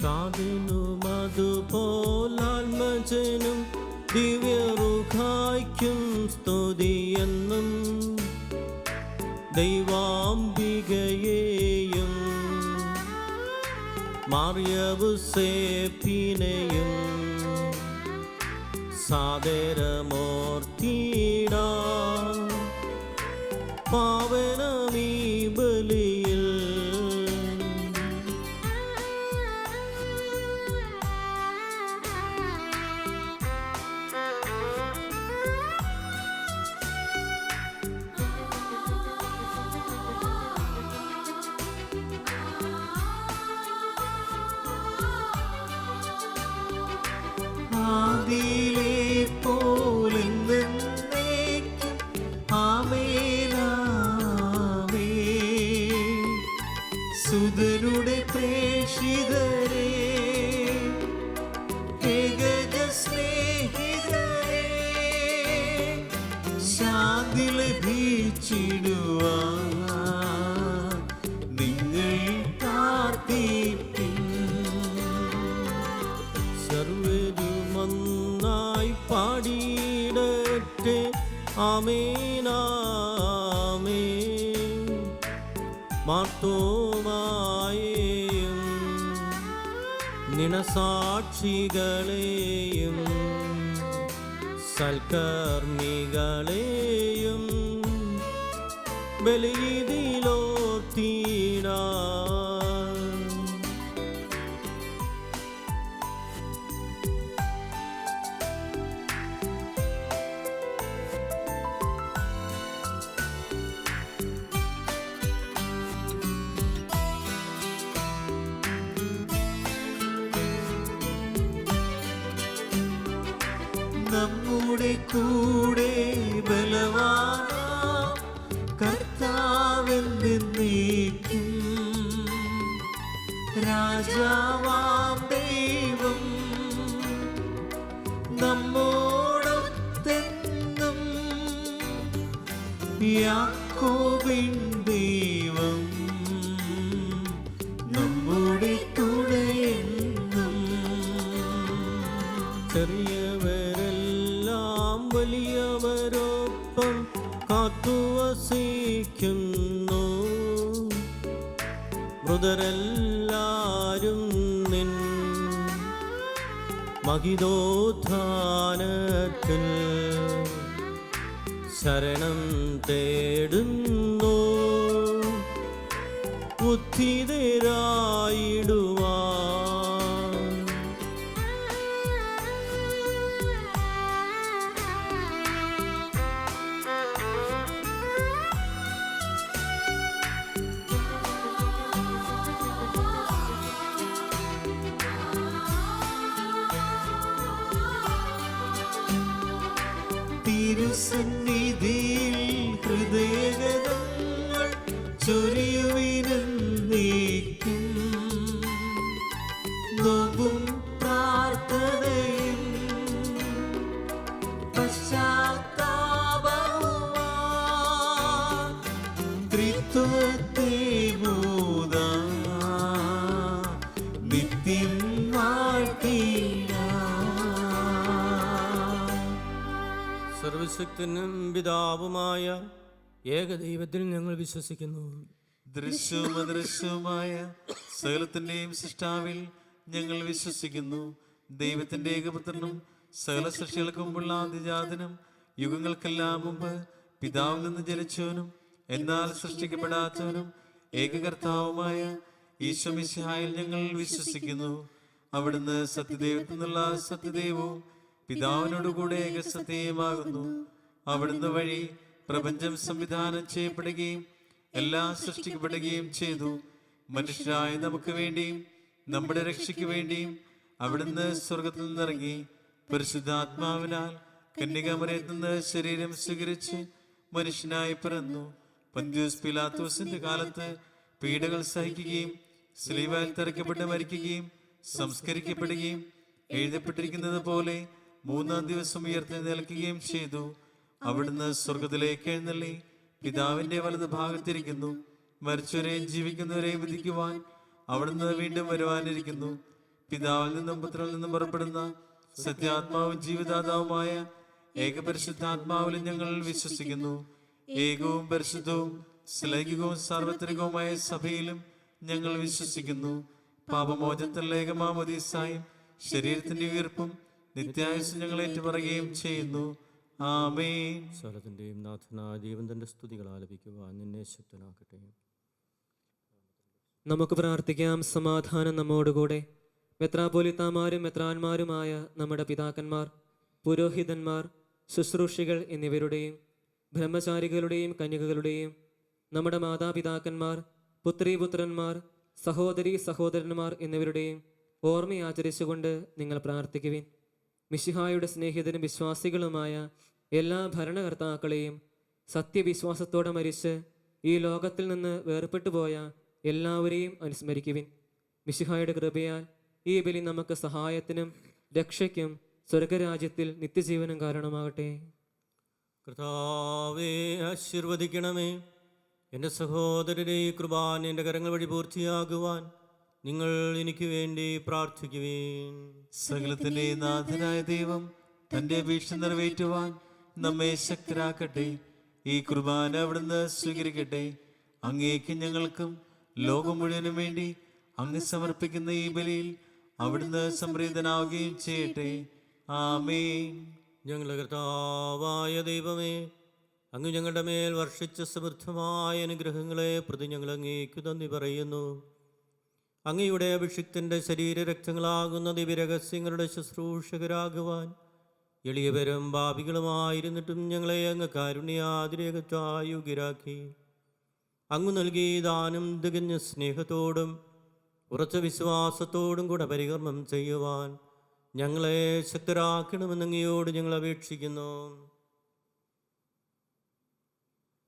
കാതിനും അതുപോലാത്മജനും ദിവ്യറുഹായ്ക്കും സ്തുതിയെന്നും ദൈവാംബികയെയും മാർയവുസേപ്പിനെയും സാദരമോർത്തിടാ പാവനമീ ബലിയിൽ. ആദിയിലെ പോലെന്നേക്കും ആമേനാമേൻ. സുതരുടെ പ്രേക്ഷിതരേ ഏകജ സ്നേഹിതരേ ശാന്തി ലഭിച്ചിടുവാൻ നിങ്ങൾ പ്രാർത്ഥിപ്പിൻ. സർവരുമൊന്നായി പാടിയിടട്ടെ ആമേനാമേൻ. മാർത്തോമായെയും നിണസാക്ഷികളെയും സൽക്കർമ്മികളെയും ബലിയിലോർത്തിടാ. നമ്മുടെ കൂടെ ബലവാനാം കർത്താവെന്നേക്കും. രാജാവാം ദൈവം നമ്മോടൊത്തെന്നും. യാക്കോബിൻ ദൈവം നമ്മുടെ കൂടെയെന്നും. ചെറിയവരെല്ലാം വലിയവരൊപ്പം കാത്തുവസിക്കുന്നു. മൃതരെല്ലാരും നിൻ മഹിതോത്ഥാനത്തിൽ ശരണം തേടുന്നു. ഉദ്ധിതരായിടുവാൻ സന്നിധിയിൽ ഹൃദയഗതങ്ങൾ ചൊരിയുവിനെന്നേക്കും. നോമ്പും പ്രാർത്ഥനയും പശ്ചാത്താപവുമായി ത്രിത്വത്തെ മോദാം നിത്യം വാഴ്ത്തിടാം. സർവശക്തനും പിതാവുമായ ഏകദൈവത്തിൽ ഞങ്ങൾ വിശ്വസിക്കുന്നു. ദൃശ്യവും അദൃശ്യവുമായ സകലത്തിന്റെയും സൃഷ്ടാവിൽ ഞങ്ങൾ വിശ്വസിക്കുന്നു. ദൈവത്തിന്റെ ഏകപുത്രനും സകല സൃഷ്ടികൾക്കും മുമ്പുള്ള ആദിജാതനും യുഗങ്ങൾക്കെല്ലാം മുമ്പ് പിതാവിൽ നിന്ന് ജനിച്ചവനും എന്നാൽ സൃഷ്ടിക്കപ്പെടാത്തവനും ഏകകർത്താവുമായ ഈശോ മിശിഹായിൽ ഞങ്ങൾ വിശ്വസിക്കുന്നു. അവിടുന്ന് സത്യദൈവത്തിൽ നിന്നുള്ള സത്യദൈവവും പിതാവിനോടുകൂടെ ഏകസത്യമാകുന്നു. അവിടുന്ന് വഴി പ്രപഞ്ചം സംവിധാനം ചെയ്യപ്പെടുകയും എല്ലാം സൃഷ്ടിക്കപ്പെടുകയും ചെയ്തു. മനുഷ്യരായ നമുക്ക് വേണ്ടിയും നമ്മുടെ രക്ഷയ്ക്ക് വേണ്ടിയും അവിടുന്ന് സ്വർഗത്തിൽ നിന്നിറങ്ങി പരിശുദ്ധാത്മാവിനാൽ കന്യകാമറിയത്തിൽ നിന്ന് ശരീരം സ്വീകരിച്ച് മനുഷ്യനായി പിറന്നു. പന്തിയോസ് പീലാത്തോസിന്റെ കാലത്ത് പീഡകൾ സഹിക്കുകയും സ്ലീവായിൽ തറയ്ക്കപ്പെട്ട് മരിക്കുകയും സംസ്കരിക്കപ്പെടുകയും എഴുതപ്പെട്ടിരിക്കുന്നത് പോലെ മൂന്നാം ദിവസം ഉയർത്തെഴുന്നേൽക്കുകയും ചെയ്തു. അവിടുന്ന് സ്വർഗത്തിലേക്ക് എഴുന്നള്ളി പിതാവിന്റെ വലത് ഭാഗത്തിരിക്കുന്നു. മരിച്ചവരെയും ജീവിക്കുന്നവരെയും വിധിക്കുവാൻ അവിടുന്ന് വീണ്ടും വരുവാനിരിക്കുന്നു. പിതാവിൽ നിന്നും പുത്രനിൽ നിന്നും പുറപ്പെടുന്ന സത്യാത്മാവും ജീവിതാതാവുമായ ഏകപരിശുദ്ധാത്മാവിലും ഞങ്ങൾ വിശ്വസിക്കുന്നു. ഏകവും പരിശുദ്ധവും ശ്ലൈംഗികവും സാർവത്രികവുമായ സഭയിലും ഞങ്ങൾ വിശ്വസിക്കുന്നു. പാപമോചനത്തിലുള്ള ഏകമാമോദീസായും ശരീരത്തിന്റെ ഉയർപ്പും നിത്യായുസ്സും ഞങ്ങൾ ഏറ്റുപറയുകയും ചെയ്യുന്നു. ആമേൻ. സകലത്തിൻ്റെയും നാഥനായ ദൈവം തൻ്റെ സ്തുതികൾ ആലപിക്കുവാൻ നിന്നെ ശക്തനാക്കട്ടെ. നമുക്ക് പ്രാർത്ഥിക്കാം. സമാധാനം നമ്മോടുകൂടെ. മെത്രാപ്പോലിത്താമാരും മെത്രാന്മാരുമായ നമ്മുടെ പിതാക്കന്മാർ, പുരോഹിതന്മാർ, ശുശ്രൂഷികൾ എന്നിവരുടെയും ബ്രഹ്മചാരികളുടെയും കന്യകകളുടെയും നമ്മുടെ മാതാപിതാക്കന്മാർ, പുത്രീപുത്രന്മാർ, സഹോദരീ സഹോദരന്മാർ എന്നിവരുടെയും ഓർമ്മയാചരിച്ചുകൊണ്ട് നിങ്ങൾ പ്രാർത്ഥിക്കുവിൻ. മിശിഹായുടെ സ്നേഹിതരും വിശ്വാസികളുമായ എല്ലാ ഭരണകർത്താക്കളെയും സത്യവിശ്വാസത്തോടെ മരിച്ച് ഈ ലോകത്തിൽ നിന്ന് വേർപെട്ടു പോയ എല്ലാവരെയും അനുസ്മരിക്കുവിൻ. മിശിഹായുടെ കൃപയാൽ ഈ ബലി നമുക്ക് സഹായത്തിനും രക്ഷയ്ക്കും സ്വർഗരാജ്യത്തിൽ നിത്യജീവനും കാരണമാകട്ടെ. കർത്താവേ, ആശീർവദിക്കണമേ. എൻ്റെ സഹോദരരെ, ഈ കുർബാന എൻ്റെ കരങ്ങൾ വഴി പൂർത്തിയാകുവാൻ നിങ്ങൾ എനിക്ക് വേണ്ടി പ്രാർത്ഥിക്കുവേൻ. സകലത്തിന്റെ നാഥനായ ദൈവം തന്റെ അപേക്ഷ നിറവേറ്റുവാൻ നമ്മെ ശക്തരാക്കട്ടെ. ഈ കുർബാന അവിടുന്ന് സ്വീകരിക്കട്ടെ. അങ്ങേക്ക് ഞങ്ങൾക്കും ലോകം മുഴുവനും വേണ്ടി അങ്ങ് സമർപ്പിക്കുന്ന ഈ ബലിയിൽ അവിടുന്ന് സംപ്രീതനാവുകയും ചെയ്യട്ടെ. ആമേൻ. ഞങ്ങളുടെ കർത്താവായ ദൈവമേ, അങ്ങ് ഞങ്ങളുടെ മേൽ വർഷിച്ച സമൃദ്ധമായ അനുഗ്രഹങ്ങളെ പ്രതി ഞങ്ങൾ അങ്ങേക്കു നന്ദി പറയുന്നു. അങ്ങയുടെ അഭിഷിക്തൻ്റെ ശരീരരക്തങ്ങളാകുന്ന ദിവ്യരഹസ്യങ്ങളുടെ ശുശ്രൂഷകരാകുവാൻ എളിയവരും പാപികളുമായിരുന്നിട്ടും ഞങ്ങളെ അങ്ങ് കാരുണ്യാതിരേകത്തായി യോഗ്യരാക്കി. അങ്ങ് നൽകി ദാനം തികഞ്ഞ സ്നേഹത്തോടും ഉറച്ച വിശ്വാസത്തോടും കൂടെ പരികർമ്മം ചെയ്യുവാൻ ഞങ്ങളെ ശക്തരാക്കണമെന്ന് അങ്ങയോട് ഞങ്ങൾ അപേക്ഷിക്കുന്നു.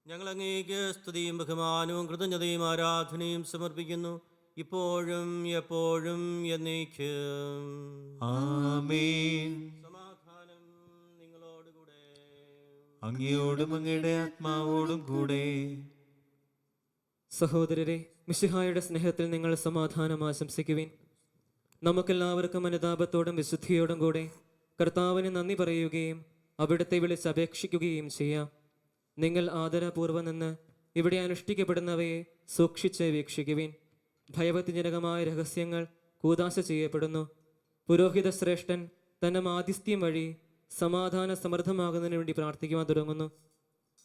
ഞങ്ങൾ അങ്ങേക്ക് സ്തുതിയും ബഹുമാനവും കൃതജ്ഞതയും ആരാധനയും സമർപ്പിക്കുന്നു, ഇപ്പോഴും എപ്പോഴും എന്നേക്കും. ആമേൻ. സമാധാനം നിങ്ങളോടുകൂടെ. അങ്ങയോടും അങ്ങയുടെ ആത്മാവോടും കൂടെ. സഹോദരരെ, മിശിഹായുടെ സ്നേഹത്തിൽ നിങ്ങൾ സമാധാനം ആശംസിക്കുവിൻ. നമുക്കെല്ലാവർക്കും അനുതാപത്തോടും വിശുദ്ധിയോടും കൂടെ കർത്താവിന് നന്ദി പറയുകയും അവിടുത്തെ വിളിച്ച് അപേക്ഷിക്കുകയും ചെയ്യാം. നിങ്ങൾ ആദരപൂർവ്വം നിന്ന് ഇവിടെ അനുഷ്ഠിക്കപ്പെടുന്നവയെ സൂക്ഷിച്ച് വീക്ഷിക്കുവിൻ. ഭയഭക്തിജനകമായ രഹസ്യങ്ങൾ കൂദാശ ചെയ്യപ്പെടുന്നു. പുരോഹിത ശ്രേഷ്ഠൻ തന്റെ മാധ്യസ്ഥ്യം വഴി സമാധാന സമൃദ്ധമാകുന്നതിന് വേണ്ടി പ്രാർത്ഥിക്കുവാൻ തുടങ്ങുന്നു.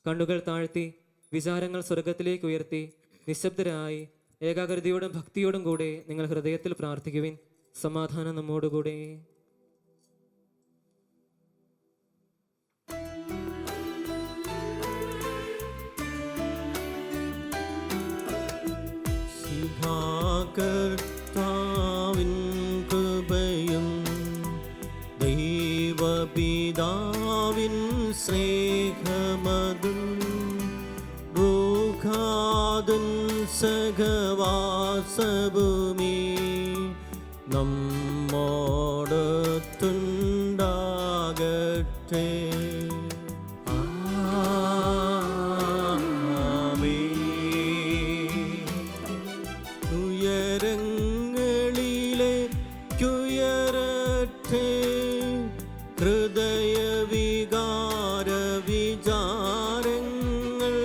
കണ്ണുകൾ താഴ്ത്തി വിചാരങ്ങൾ സ്വർഗത്തിലേക്ക് ഉയർത്തി നിശബ്ദരായി ഏകാഗ്രതയോടും ഭക്തിയോടും കൂടെ നിങ്ങൾ ഹൃദയത്തിൽ പ്രാർത്ഥിക്കുവിൻ. സമാധാനം നമ്മോടുകൂടെ. കർത്താവിൻ കൃപയും ദൈവപിതാവിൻ സ്നേഹമതും സഹവാസഭൂമി നമ്മോടൊത്തുണ്ടാകട്ടെ. ഉയരങ്ങളിലേക്കുയരട്ടെ ഹൃദയവികാര വിചാരങ്ങൾ.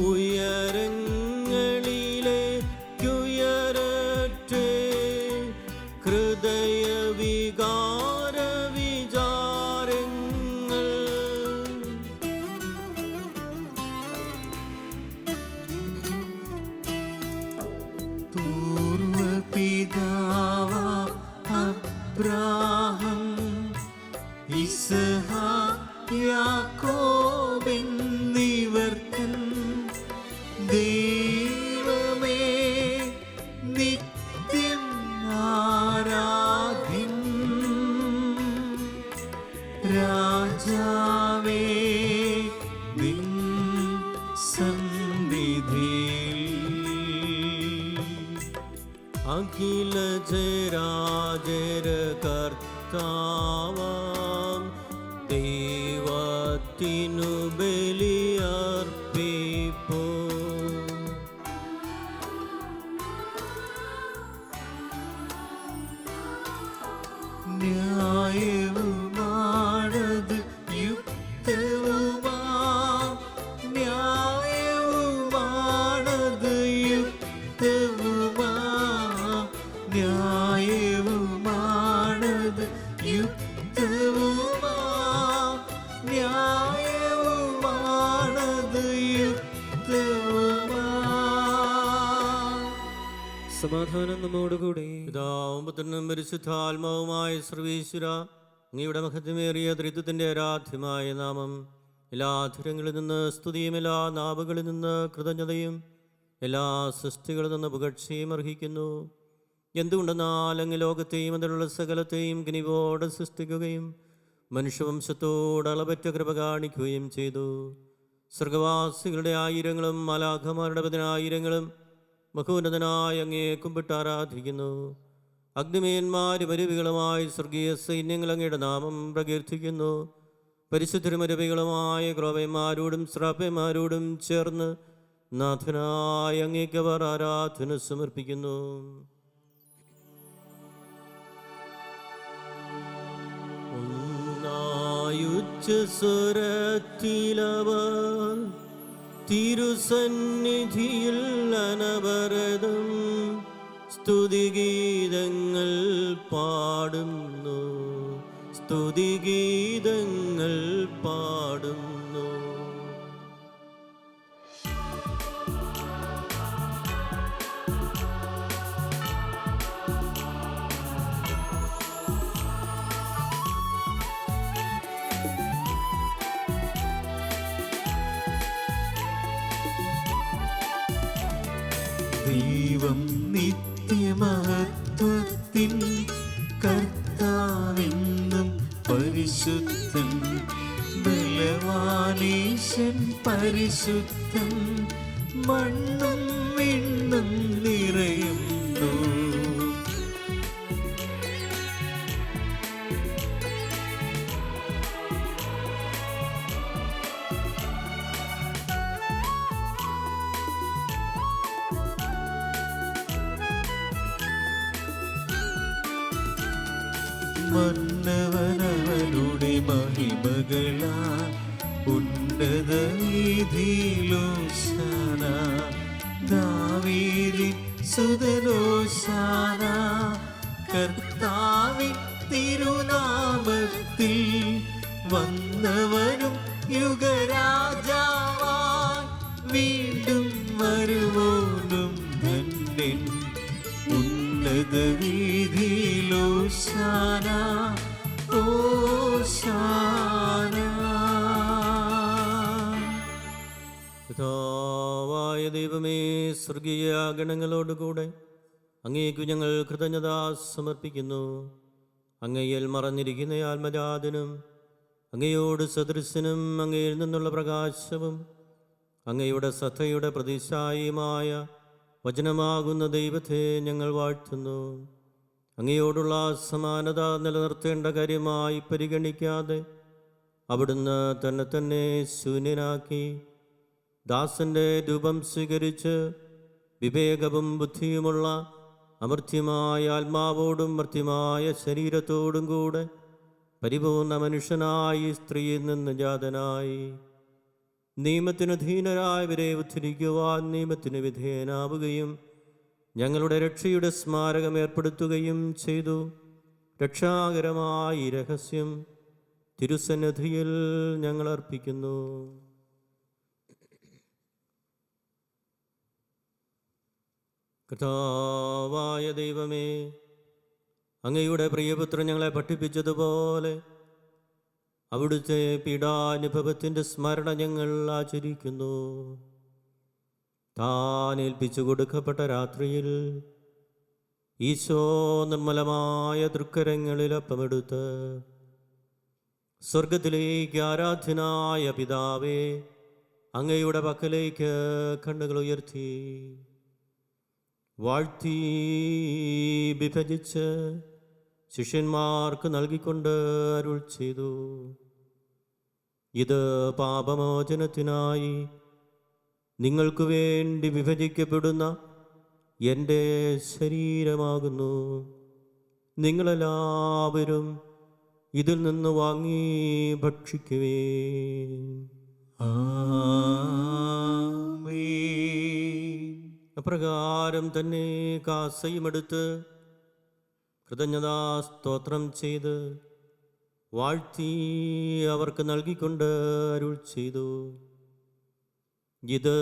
ഉയരങ്ങളിലേക്കുയരട്ടെ ഹൃദയവികാര വിചാരങ്ങൾ. പൂർവപിതാവാം അബ്രാഹം ഇസ്ഹാക്ക് യാക്കോബ് എന്നിവർക്കൻ ദൈവമേ നിത്യം ആരാധ്യൻ. രാജാവേ നിൻ സന്നിധിയിൽ അഖില ജരാജര കർത്താവാം ദൈവത്തിനു ബലിയർപ്പിപ്പൂ. ന്യായവുമാണത് യുക്തവുമാ, ന്യായവുമാണത് യുക്തവുമാ, ന്യായവുമാണത് യുക്തവുമാ, ന്യായവുമാണത് യുക്തവുമാ. സമാധാനം നമ്മോടുകൂടി. പിതാവും പുത്രനും പരിശുദ്ധാത്മാവുമായ സർവീശ്വര, അങ്ങയുടെ മഹത്വമേറിയ ത്രിത്വത്തിൻ്റെ ആരാധ്യമായ നാമം എല്ലാ അധരങ്ങളിൽ നിന്ന് സ്തുതിയും എല്ലാ നാവുകളിൽ നിന്ന് കൃതജ്ഞതയും എല്ലാ സൃഷ്ടികളിൽ നിന്ന് പുകഴ്ചയും അർഹിക്കുന്നു. എന്തുകൊണ്ടെന്നാൽ അങ്ങ് ലോകത്തെയും അതിലുള്ള സകലത്തെയും കിനിവോടെ സൃഷ്ടിക്കുകയും മനുഷ്യവംശത്തോട് അളവറ്റ കൃപ കാണിക്കുകയും ചെയ്തു. സ്വർഗവാസികളുടെ ആയിരങ്ങളും മാലാഖമാരുടെ പതിനായിരങ്ങളും മഹോന്നതനായ അങ്ങയെ കുമ്പിട്ട് ആരാധിക്കുന്നു. അഗ്നിമേന്മാരും അരുവികളുമായി സ്വർഗീയ സൈന്യങ്ങൾ അങ്ങയുടെ നാമം പ്രകീർത്തിക്കുന്നു. പരിശുദ്ധരും അരുവികളുമായ ക്രോവന്മാരോടും ശ്രാപ്യന്മാരോടും ചേർന്ന് നാഥനായ അങ്ങേക്ക് അവർ ആരാധന സമർപ്പിക്കുന്നു. ഉച്ചസ്വരത്തിലവർ തിരുസന്നിധിയിൽ അനവരതം സ്തുതിഗീതങ്ങൾ പാടുന്നു, സ്തുതിഗീതങ്ങൾ പാടുന്നു. ദൈവം നിത്യമഹത്വത്തിൻ കർത്താവെന്നും പരിശുദ്ധൻ, ബലവാനീശൻ പരിശുദ്ധൻ, മണ്ണും വിണ്ണും നിറയുന്നു. മന്നവനവനുടെ മഹിമകളാൽ ഉന്നത വീഥിയിലോശാന, ദാവീദിൻ സുതനോശാന. കർത്താവിൻ തിരുനാമത്തിൽ വന്നവനും യുഗരാജാവാൻ വീണ്ടും വരുവോനും ധന്യൻ. ഉന്നത വീഥിയിലോശാന, ഓശാന. പിതാവായ ദൈവമേ, സ്വർഗീയ ഗണങ്ങളോടുകൂടെ അങ്ങേക്കു ഞങ്ങൾ കൃതജ്ഞത സമർപ്പിക്കുന്നു. അങ്ങയിൽ മറഞ്ഞിരിക്കുന്ന ആത്മജാതനും അങ്ങയോട് സദൃശനും അങ്ങയിൽ നിന്നുള്ള പ്രകാശവും അങ്ങയുടെ സത്തയുടെ പ്രതിശായിയുമായ വചനമാകുന്ന ദൈവത്തെ ഞങ്ങൾ വാഴ്ത്തുന്നു. അങ്ങയോടുള്ള സമാനത നിലനിർത്തേണ്ട കാര്യമായി പരിഗണിക്കാതെ അവിടുന്ന് തന്നെ ശൂന്യനാക്കി ദാസന്റെ രൂപം സ്വീകരിച്ച് വിവേകവും ബുദ്ധിയുമുള്ള അമർത്യമായ ആത്മാവോടും മർത്യമായ ശരീരത്തോടും കൂടെ പരിപൂർണ മനുഷ്യനായി സ്ത്രീയിൽ നിന്ന് ജാതനായി നിയമത്തിന് അധീനരായവരെ ഉദ്ധരിക്കുവാൻ നിയമത്തിന് വിധേയനാവുകയും ഞങ്ങളുടെ രക്ഷയുടെ സ്മാരകം ഏർപ്പെടുത്തുകയും ചെയ്തു. രക്ഷാകരമായ ഈ രഹസ്യം തിരുസന്നിധിയിൽ ഞങ്ങൾ അർപ്പിക്കുന്നു. കർത്താവായ ദൈവമേ, അങ്ങയുടെ പ്രിയപുത്രൻ ഞങ്ങളെ പഠിപ്പിച്ചതുപോലെ അവിടുത്തെ പീഡാനുഭവത്തിൻ്റെ സ്മരണ ഞങ്ങൾ ആചരിക്കുന്നു. താൻ ഏൽപ്പിച്ചു കൊടുക്കപ്പെട്ട രാത്രിയിൽ ഈശോ നിർമ്മലമായ തൃക്കരങ്ങളിൽ അപ്പമെടുത്ത് സ്വർഗത്തിലേക്ക് ആരാധ്യനായ പിതാവേ, അങ്ങയുടെ പക്കലേക്ക് കണ്ണുകൾ ഉയർത്തി വാഴ്ത്തി വിഭജിച്ച് ശിഷ്യന്മാർക്ക് നൽകിക്കൊണ്ട് അരുൾ ചെയ്തു: ഇത് പാപമോചനത്തിനായി നിങ്ങൾക്ക് വേണ്ടി വിഭജിക്കപ്പെടുന്ന എൻ്റെ ശരീരമാകുന്നു. നിങ്ങളെല്ലാവരും ഇതിൽ നിന്ന് വാങ്ങി ഭക്ഷിക്കുവേൻ. അപ്രകാരം തന്നെ കാസയുമെടുത്ത് കൃതജ്ഞതാ സ്തോത്രം ചെയ്ത് വാഴ്ത്തി അവർക്ക് നൽകിക്കൊണ്ട് അരുൾ ചെയ്തു: ഇത്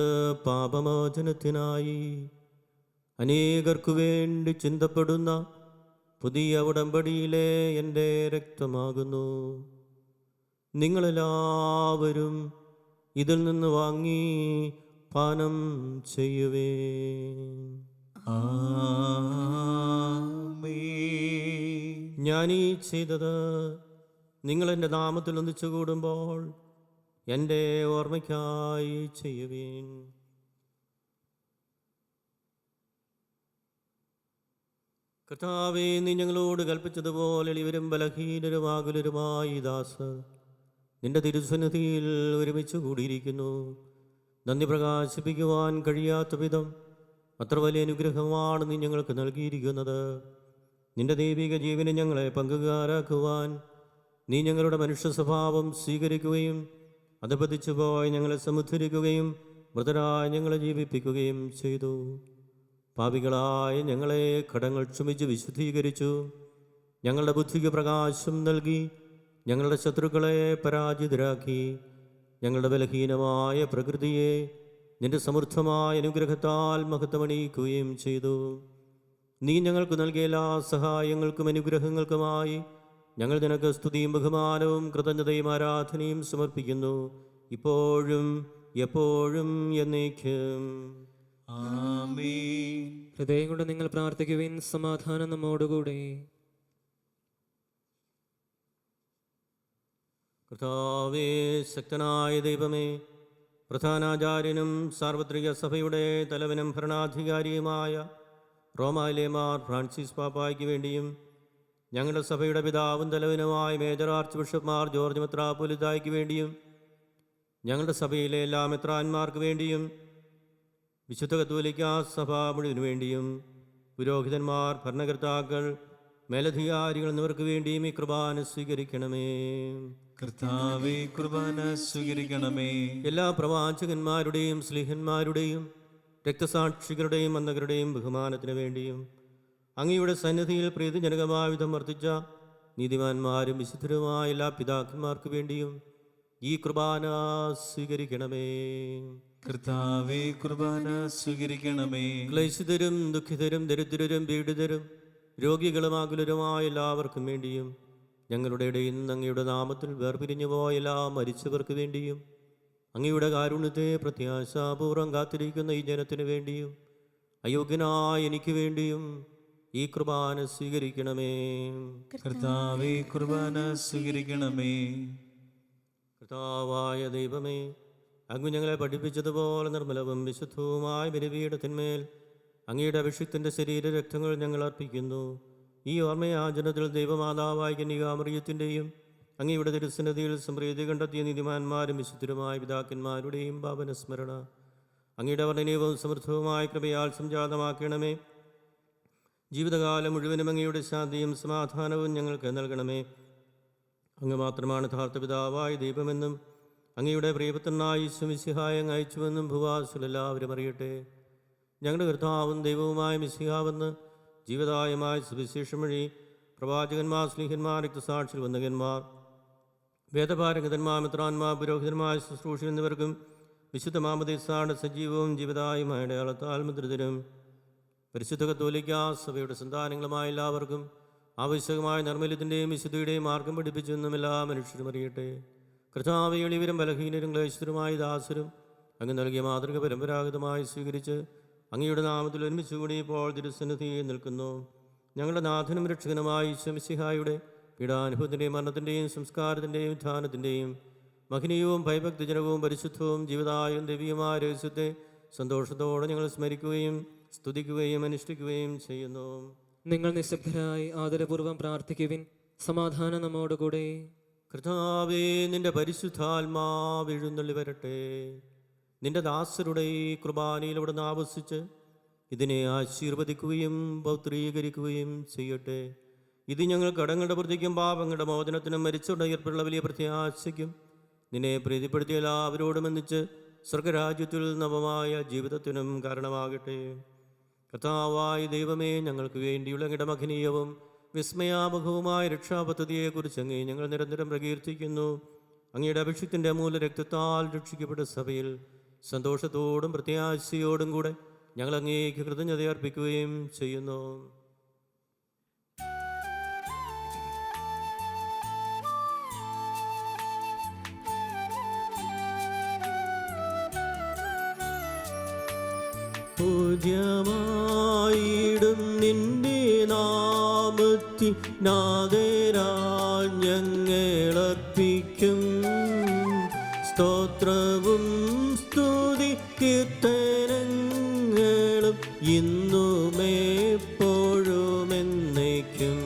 പാപമോചനത്തിനായി അനേകർക്കു വേണ്ടി ചിന്തപ്പെടുന്ന പുതിയ ഉടമ്പടിയിലെ എൻ്റെ രക്തമാകുന്നു. നിങ്ങളെല്ലാവരും ഇതിൽ നിന്ന് വാങ്ങി പാനം ചെയ്യുവേൻ. ഞാനീ ചെയ്തത് നിങ്ങൾ എൻ്റെ നാമത്തിൽ ഒന്നിച്ചു കൂടുമ്പോൾ എൻ്റെ ഓർമ്മയ്ക്കായി ചെയ്യുവേൻ. കർത്താവേ, നീ ഞങ്ങളോട് കൽപ്പിച്ചതുപോലെ എളിയവരും ബലഹീനരും ആകുലരുമായി ദാസർ നിന്റെ തിരുസന്നിധിയിൽ ഒരുമിച്ച് കൂടിയിരിക്കുന്നു. നന്ദി പ്രകാശിപ്പിക്കുവാൻ കഴിയാത്ത വിധം അത്ര വലിയ അനുഗ്രഹമാണ് നീ ഞങ്ങൾക്ക് നൽകിയിരിക്കുന്നത്. നിന്റെ ദൈവിക ജീവനെ ഞങ്ങളെ പങ്കുകാരാക്കുവാൻ നീ ഞങ്ങളുടെ മനുഷ്യ സ്വഭാവം സ്വീകരിക്കുകയും അധപതിച്ചു പോയി ഞങ്ങളെ സമുദ്ധരിക്കുകയും മൃതരായി ഞങ്ങളെ ജീവിപ്പിക്കുകയും ചെയ്തു. പാപികളായ ഞങ്ങളെ കടങ്ങൾ ക്ഷമിച്ച് വിശുദ്ധീകരിച്ചു. ഞങ്ങളുടെ ബുദ്ധിക്ക് പ്രകാശം നൽകി ഞങ്ങളുടെ ശത്രുക്കളെ പരാജിതരാക്കി. ഞങ്ങളുടെ ബലഹീനമായ പ്രകൃതിയെ നിന്റെ സമൃദ്ധമായ അനുഗ്രഹത്താൽ മഹത്വമണിയിക്കുകയും ചെയ്തു. നീ ഞങ്ങൾക്ക് നൽകിയ എല്ലാ സഹായങ്ങൾക്കും അനുഗ്രഹങ്ങൾക്കുമായി ഞങ്ങൾ നിനക്ക് സ്തുതിയും ബഹുമാനവും കൃതജ്ഞതയും ആരാധനയും സമർപ്പിക്കുന്നു, ഇപ്പോഴും എപ്പോഴും എന്നേക്കും. ആമേൻ. ഹൃദയം കൊണ്ട് നിങ്ങൾ പ്രാർത്ഥിക്കുവിൻ. സമാധാനം നമ്മോടുകൂടെ. കർത്താവേ, ശക്തനായ ദൈവമേ, പ്രധാനാചാര്യനും സാർവത്രിക സഭയുടെ തലവനും ഭരണാധികാരിയുമായ റോമായിലെ മാർ ഫ്രാൻസിസ് പാപ്പായ്ക്ക് വേണ്ടിയും ഞങ്ങളുടെ സഭയുടെ പിതാവും തലവനുമായ മേജർ ആർച്ച് ബിഷപ്പ് മാർ ജോർജ് മെത്രാപ്പൊലീത്തായ്ക്ക് വേണ്ടിയും ഞങ്ങളുടെ സഭയിലെ എല്ലാ മെത്രാന്മാർക്ക് വേണ്ടിയും വിശുദ്ധ കത്തോലിക്കാ സഭ മുഴുവനു വേണ്ടിയും പുരോഹിതന്മാർ, ഭരണകർത്താക്കൾ, മേലധികാരികൾ എന്നിവർക്ക് വേണ്ടിയും ഈ കുർബാന സ്വീകരിക്കണമേ. കർത്താവേ, കുർബാന സ്വീകരിക്കണമേ. എല്ലാ പ്രവാചകന്മാരുടെയും സ്ലീഹന്മാരുടെയും രക്തസാക്ഷികളുടെയും അന്തകരുടെയും ബഹുമാനത്തിന് വേണ്ടിയും അങ്ങയുടെ സന്നിധിയിൽ പ്രീതിജനകമായ വിധം വർദ്ധിച്ച നീതിമാന്മാരും വിശുദ്ധരുമായ എല്ലാ പിതാക്കന്മാർക്ക് വേണ്ടിയും ഈ കുർബാന സ്വീകരിക്കണമേ. കർത്താവേ, കുർബാന സ്വീകരിക്കണമേ. ക്ലേശിതരും ദുഃഖിതരും ദരിദ്രരും പീഡിതരും രോഗികളും ആകുലരുമായ എല്ലാവർക്കും വേണ്ടിയും ഞങ്ങളുടെ ഇടയിൽ നിന്ന് അങ്ങയുടെ നാമത്തിൽ വേർപിരിഞ്ഞു പോയ എല്ലാ മരിച്ചവർക്ക് വേണ്ടിയും അങ്ങയുടെ കാരുണ്യത്തെ പ്രത്യാശാപൂർവം കാത്തിരിക്കുന്ന ഈ ജനത്തിനു വേണ്ടിയും അയോഗ്യനായ എനിക്ക് വേണ്ടിയും ഈ കുർബാന സ്വീകരിക്കണമേ. കർത്താവേ, കുർബാന സ്വീകരിക്കണമേ. കർത്താവായ ദൈവമേ, അങ്ങ് ഞങ്ങളെ പഠിപ്പിച്ചതുപോലെ നിർമ്മലവും വിശുദ്ധവുമായ ബലിപീഠത്തിന്മേൽ അങ്ങയുടെ അഭിഷിക്തൻ്റെ ശരീരരക്തങ്ങൾ ഞങ്ങൾ അർപ്പിക്കുന്നു. ഈ ഓർമ്മയാചരണത്തിൽ ദൈവമാതാവായ കന്യകാമറിയത്തിൻ്റെയും അങ്ങയുടെ തിരുസന്നിധിയിൽ സമൃദ്ധി കണ്ടെത്തിയ നീതിമാന്മാരും വിശുദ്ധരുമായ പിതാക്കന്മാരുടെയും പാവനസ്മരണ അങ്ങയുടെ വർണ്ണനീയവും സമൃദ്ധവുമായ കൃപയാൽ സംജാതമാക്കണമേ. ജീവിതകാലം മുഴുവനും അങ്ങയുടെ ശാന്തിയും സമാധാനവും ഞങ്ങൾക്ക് നൽകണമേ. അങ്ങ് മാത്രമാണ് യഥാർത്ഥ പിതാവായ ദൈവമെന്നും അങ്ങയുടെ പ്രിയപുത്രനായ ഈശോമിശിഹായ അങ്ങ് അയച്ചുവെന്നും ഭൂവാസികളെല്ലാവരും അറിയട്ടെ. ഞങ്ങളുടെ കർത്താവും ദൈവവുമായ മിശിഹാവെന്ന് ജീവദായമായ സുവിശേഷം വഴി പ്രവാചകന്മാർ, സ്ലീഹന്മാർ, രക്തസാക്ഷികൾ, വന്ദകന്മാർ, വേദപാരംഗതന്മാർ, മിത്രാന്മാർ, പുരോഹിതന്മാർ, ശുശ്രൂഷ എന്നിവർക്കും വിശുദ്ധ മാമോദീസായുടെ സജീവവും ജീവദായമായ അടയാളത്താൽ മുദ്രിതരും പരിശുദ്ധ കത്തോലിക്കാ സഭയുടെ സന്താനങ്ങളുമായ എല്ലാവർക്കും ആവശ്യകമായ നിർമ്മല്യത്തിൻ്റെയും വിശുദ്ധിയുടെയും മാർഗം പഠിപ്പിച്ചെന്നും എല്ലാ മനുഷ്യരും അറിയട്ടെ. കർത്താവേ, എളിയവരും ബലഹീനരും ക്ലേശിതരുമായ ദാസരും അങ്ങ് നൽകിയ മാതൃക പരമ്പരാഗതമായി സ്വീകരിച്ച് അങ്ങയുടെ നാമത്തിൽ ഒരുമിച്ചുകൂടി ഇപ്പോൾ തിരുസന്നിധിയിൽ നിൽക്കുന്നു. ഞങ്ങളുടെ നാഥനും രക്ഷകനുമായ ഈശോമിശിഹായുടെ പീഡാനുഭവത്തിൻ്റെയും മരണത്തിൻ്റെയും സംസ്കാരത്തിൻ്റെയും ഉത്ഥാനത്തിൻ്റെയും മഹനീയവും ഭയഭക്തിജനകവും പരിശുദ്ധവും ജീവദായവും ദൈവീയമായ രഹസ്യത്തെ സന്തോഷത്തോടെ ഞങ്ങൾ സ്മരിക്കുകയും സ്തുതിക്കുകയും അനുഷ്ഠിക്കുകയും ചെയ്യുന്നു. നിങ്ങൾ നിശബ്ദരായി ആദരപൂർവ്വം പ്രാർത്ഥിക്കുവിൻ. സമാധാനം നമ്മോടുകൂടെ. കർത്താവേ, നിന്റെ പരിശുദ്ധാത്മാവ് എഴുന്നള്ളി വരട്ടെ. നിന്റെ ദാസരുടെ ഈ കുർബാനയിൽ അവിടെ നിന്ന് ആവസിച്ച് ഇതിനെ ആശീർവദിക്കുകയും പൗത്രീകരിക്കുകയും ചെയ്യട്ടെ. ഇത് ഞങ്ങൾ കടങ്ങളുടെ പ്രതിക്കും പാപങ്ങളുടെ മോചനത്തിനും മരിച്ചുടയർപ്പുള്ള വലിയ പ്രത്യാശയ്ക്കും നിന്നെ പ്രീതിപ്പെടുത്തിയ എല്ലാവരോടും ഒന്നിച്ച് സ്വർഗരാജ്യത്തിൽ നവമായ ജീവിതത്തിനും കാരണമാകട്ടെ. കർത്താവായ ദൈവമേ, ഞങ്ങൾക്ക് വേണ്ടിയുള്ള അങ്ങയുടെ മഹനീയവും വിസ്മയാമുഖവുമായ രക്ഷാപദ്ധതിയെക്കുറിച്ച് അങ്ങേ ഞങ്ങൾ നിരന്തരം പ്രകീർത്തിക്കുന്നു. അങ്ങയുടെ അഭിഷിക്തൻ്റെ മൂലരക്തത്താൽ രക്ഷിക്കപ്പെട്ട സഭയിൽ സന്തോഷത്തോടും പ്രത്യാശയോടും കൂടെ ഞങ്ങൾ അങ്ങേക്ക് കൃതജ്ഞത അർപ്പിക്കുകയും ചെയ്യുന്നു. പൂജ്യമായിടും നിന്റെ നാമത്തിൽ നാദരാൽ ഞങ്ങളർപ്പിക്കും സ്തോത്രവും സ്തുതി കീർത്തനങ്ങളും ഇന്നുമെപ്പോഴും എന്നേക്കും.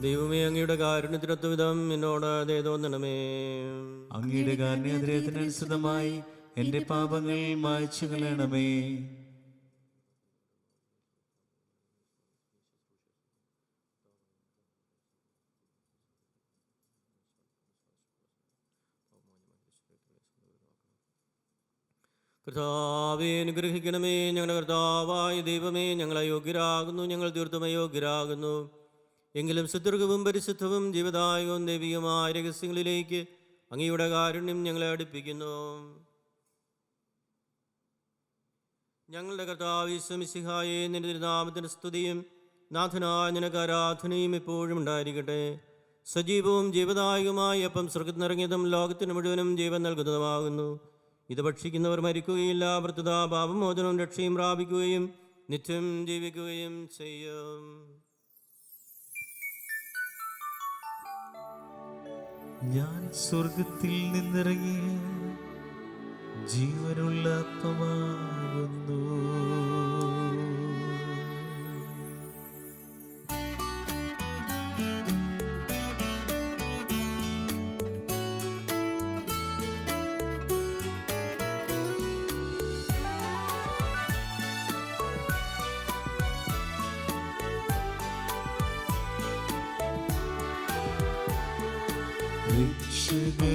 ദൈവമേ, അങ്ങയുടെ കാരുണ്യത്തിനൊത്ത വിധം എന്നോട് അതേ തോന്നണമേ. അങ്ങയുടെ കാരുണ്യാതിരേയത്തിനനുസൃതമായി എന്റെ പാപങ്ങൾ മായ്ച്ചു കളയണമേ. കർത്താവേ, അനുഗ്രഹിക്കണമേ. ഞങ്ങളുടെ കർത്താവായ ദൈവമേ, ഞങ്ങൾ അയോഗ്യരാകുന്നു, ഞങ്ങൾ തീർത്തും അയോഗ്യരാകുന്നു. എങ്കിലും സുദീർഘവും പരിശുദ്ധവും ജീവദായകവും ദൈവികമായ രഹസ്യങ്ങളിലേക്ക് അങ്ങയുടെ കാരുണ്യം ഞങ്ങളെ അടുപ്പിക്കുന്നു. ഞങ്ങളുടെ കർത്താവ് ഈശോമിശിഹായേ, നിന്റെ തിരുനാമത്തിന് സ്തുതിയും നാഥനായ നിനക്ക് ആരാധനയും എപ്പോഴും ഉണ്ടായിരിക്കട്ടെ. സജീവവും ജീവദായകവുമായ അപ്പം സ്വർഗ്ഗത്തിൽ നിറങ്ങിയതും ലോകത്തിന് മുഴുവനും ജീവൻ നൽകുന്നതുമാകുന്നു. ഇത് ഭക്ഷിക്കുന്നവർ മരിക്കുകയില്ല, വൃത്തത പാപമോചനവും രക്ഷയും പ്രാപിക്കുകയും നിത്യം ജീവിക്കുകയും ചെയ്യും. ഞാൻ സ്വർഗത്തിൽ നിന്നിറങ്ങിയ ജീവനുള്ള അപ്പമാകുന്നു.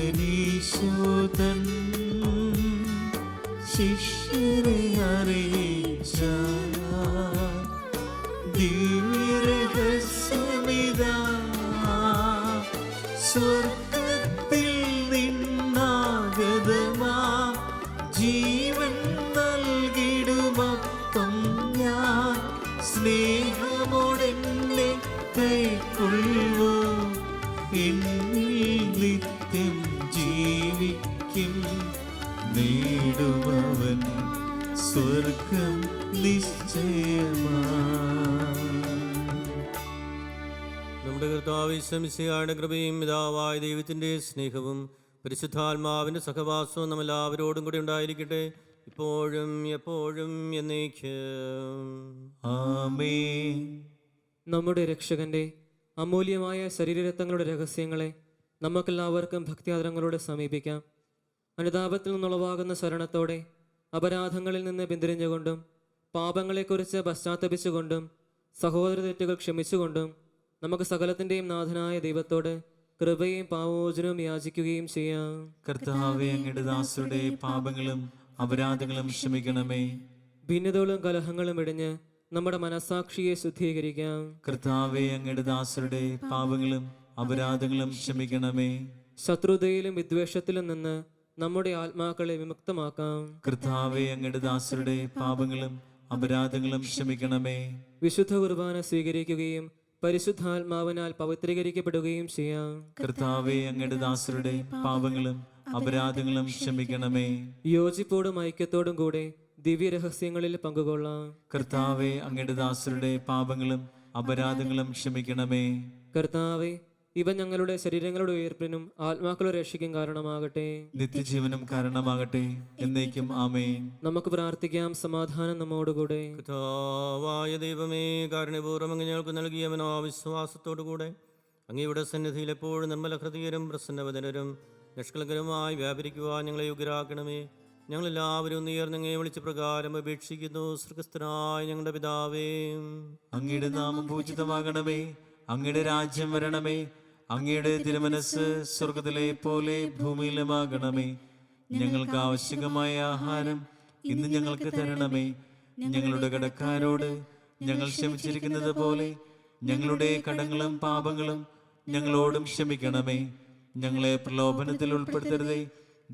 രക്ഷകനീശോതൻ ശിഷ്യരെ അറിയിച്ച ദിവ്യരഹസ്യമിതാ, സ്വർഗത്തിൽ നിന്നാഗതമാ ജീവൻ നൽകിടുമപ്പം ഞാൻ സ്നേഹമോടെന്നെ കൈക്കൊള്ളൂ. എന്നിൽ നിത്യം ജീവിക്കും, നേടുമവൻ സ്വർഗം നിശ്ചയമാ. നമ്മുടെ കർത്താവ് ഈശോമിശിഹായുടെ കൃപയും പിതാവായ ദൈവത്തിൻ്റെ സ്നേഹവും പരിശുദ്ധാത്മാവിൻ്റെ സഹവാസവും നമ്മളെല്ലാവരോടും കൂടി ഉണ്ടായിരിക്കട്ടെ, ഇപ്പോഴും എപ്പോഴും എന്നേക്കും. ആമേൻ. നമ്മുടെ രക്ഷകന്റെ അമൂല്യമായ ശരീരരത്നങ്ങളുടെ രഹസ്യങ്ങളെ നമുക്കെല്ലാവർക്കും ഭക്തിയാദരങ്ങളോടെ സമീപിക്കാം. അനുതാപത്തിൽ നിന്നുളവാകുന്ന ശരണത്തോടെ അപരാധങ്ങളിൽ നിന്ന് പിന്തിരിഞ്ഞുകൊണ്ടും പാപങ്ങളെക്കുറിച്ച് പശ്ചാത്തപിച്ചുകൊണ്ടും സഹോദര തെറ്റുകൾ ക്ഷമിച്ചുകൊണ്ടും നമുക്ക് സകലത്തിൻ്റെയും നാഥനായ ദൈവത്തോട് കൃപയും പാവമോചനവും യാചിക്കുകയും ചെയ്യാം. കർത്താവേ, അങ്ങയുടെ ദാസരുടെ പാപങ്ങളും അപരാധങ്ങളും ക്ഷമിക്കണമേ. ഭിന്നതകളും കലഹങ്ങളും ഇടിഞ്ഞ് നമ്മുടെ മനസ്സാക്ഷിയെ ശുദ്ധീകരിക്കാം. കർത്താവേ, അങ്ങയുടെ ദാസരുടെ പാപങ്ങളും അപരാധങ്ങളും ക്ഷമിക്കണമേ. ശത്രുതയിലും വിദ്വേഷത്തിലും നിന്ന് നമ്മുടെ ആത്മാക്കളെ വിമുക്തമാക്കാം. കർത്താവേ, അങ്ങയുടെ ദാസരുടെ പാപങ്ങളും അപരാധങ്ങളും ക്ഷമിക്കണമേ. വിശുദ്ധ കുർബാന സ്വീകരിക്കുകയും പരിശുദ്ധാത്മാവിനാൽ പവിത്രീകരിക്കപ്പെടുകയും ചെയ്യാം. കർത്താവേ, അങ്ങയുടെ ദാസരുടെ പാപങ്ങളും അപരാധങ്ങളും ക്ഷമിക്കണമേ. യോജിപ്പോടും ഐക്യത്തോടും കൂടെ ദിവ്യരഹസ്യങ്ങളിൽ പങ്കുകൊള്ളാം. കർത്താവേ, അങ്ങയുടെ ദാസരുടെ പാപങ്ങളും അപരാധങ്ങളും ക്ഷമിക്കണമേ. കർത്താവെ, ഇവ ഞങ്ങളുടെ ശരീരങ്ങളുടെ ഉയർപ്പിനും ആത്മാക്കളുടെ രക്ഷയ്ക്കും കാരണമാകട്ടെ. നിത്യജീവനും കാരണമാകട്ടെ. എന്നേക്കും ആമേൻ. നമുക്ക് പ്രാർത്ഥിക്കാം. സമാധാനം നമ്മോടുകൂടെ. കർത്താവായ ദൈവമേ, കാരുണ്യപൂർവ്വം അങ്ങ് ഞങ്ങൾക്ക് നൽകിയ മനോവിശ്വാസത്തോടുകൂടെ അങ്ങയുടെ സന്നിധിയിൽ എപ്പോഴും നിർമ്മല ഹൃദയരും പ്രസന്നവദനരും നിഷ്കളങ്കരുമായി വ്യാപരിക്കുവാൻ ഞങ്ങളെ യോഗ്യരാക്കണമേ. ഞങ്ങളെല്ലാവരും ഉയർന്നങ്ങേ വിളിച്ച പ്രകാരം അപേക്ഷിക്കുന്നു. സ്വർഗ്ഗസ്ഥനായ ഞങ്ങളുടെ പിതാവേ, അങ്ങയുടെ നാമം പൂജിതമാകണമേ. അങ്ങയുടെ രാജ്യം വരണമേ. അങ്ങയുടെ തിരുമനസ് സ്വർഗത്തിലെ പോലെ ഭൂമിയിലുമാകണമേ. ഞങ്ങൾക്ക് ആവശ്യമായ ആഹാരം ഇന്ന് ഞങ്ങൾക്ക് തരണമേ. ഞങ്ങളുടെ കടക്കാരോട് ഞങ്ങൾ ക്ഷമിച്ചിരിക്കുന്നത് പോലെ ഞങ്ങളുടെ കടങ്ങളും പാപങ്ങളും ഞങ്ങളോടും ക്ഷമിക്കണമേ. ഞങ്ങളെ പ്രലോഭനത്തിൽ ഉൾപ്പെടുത്തരുതേ,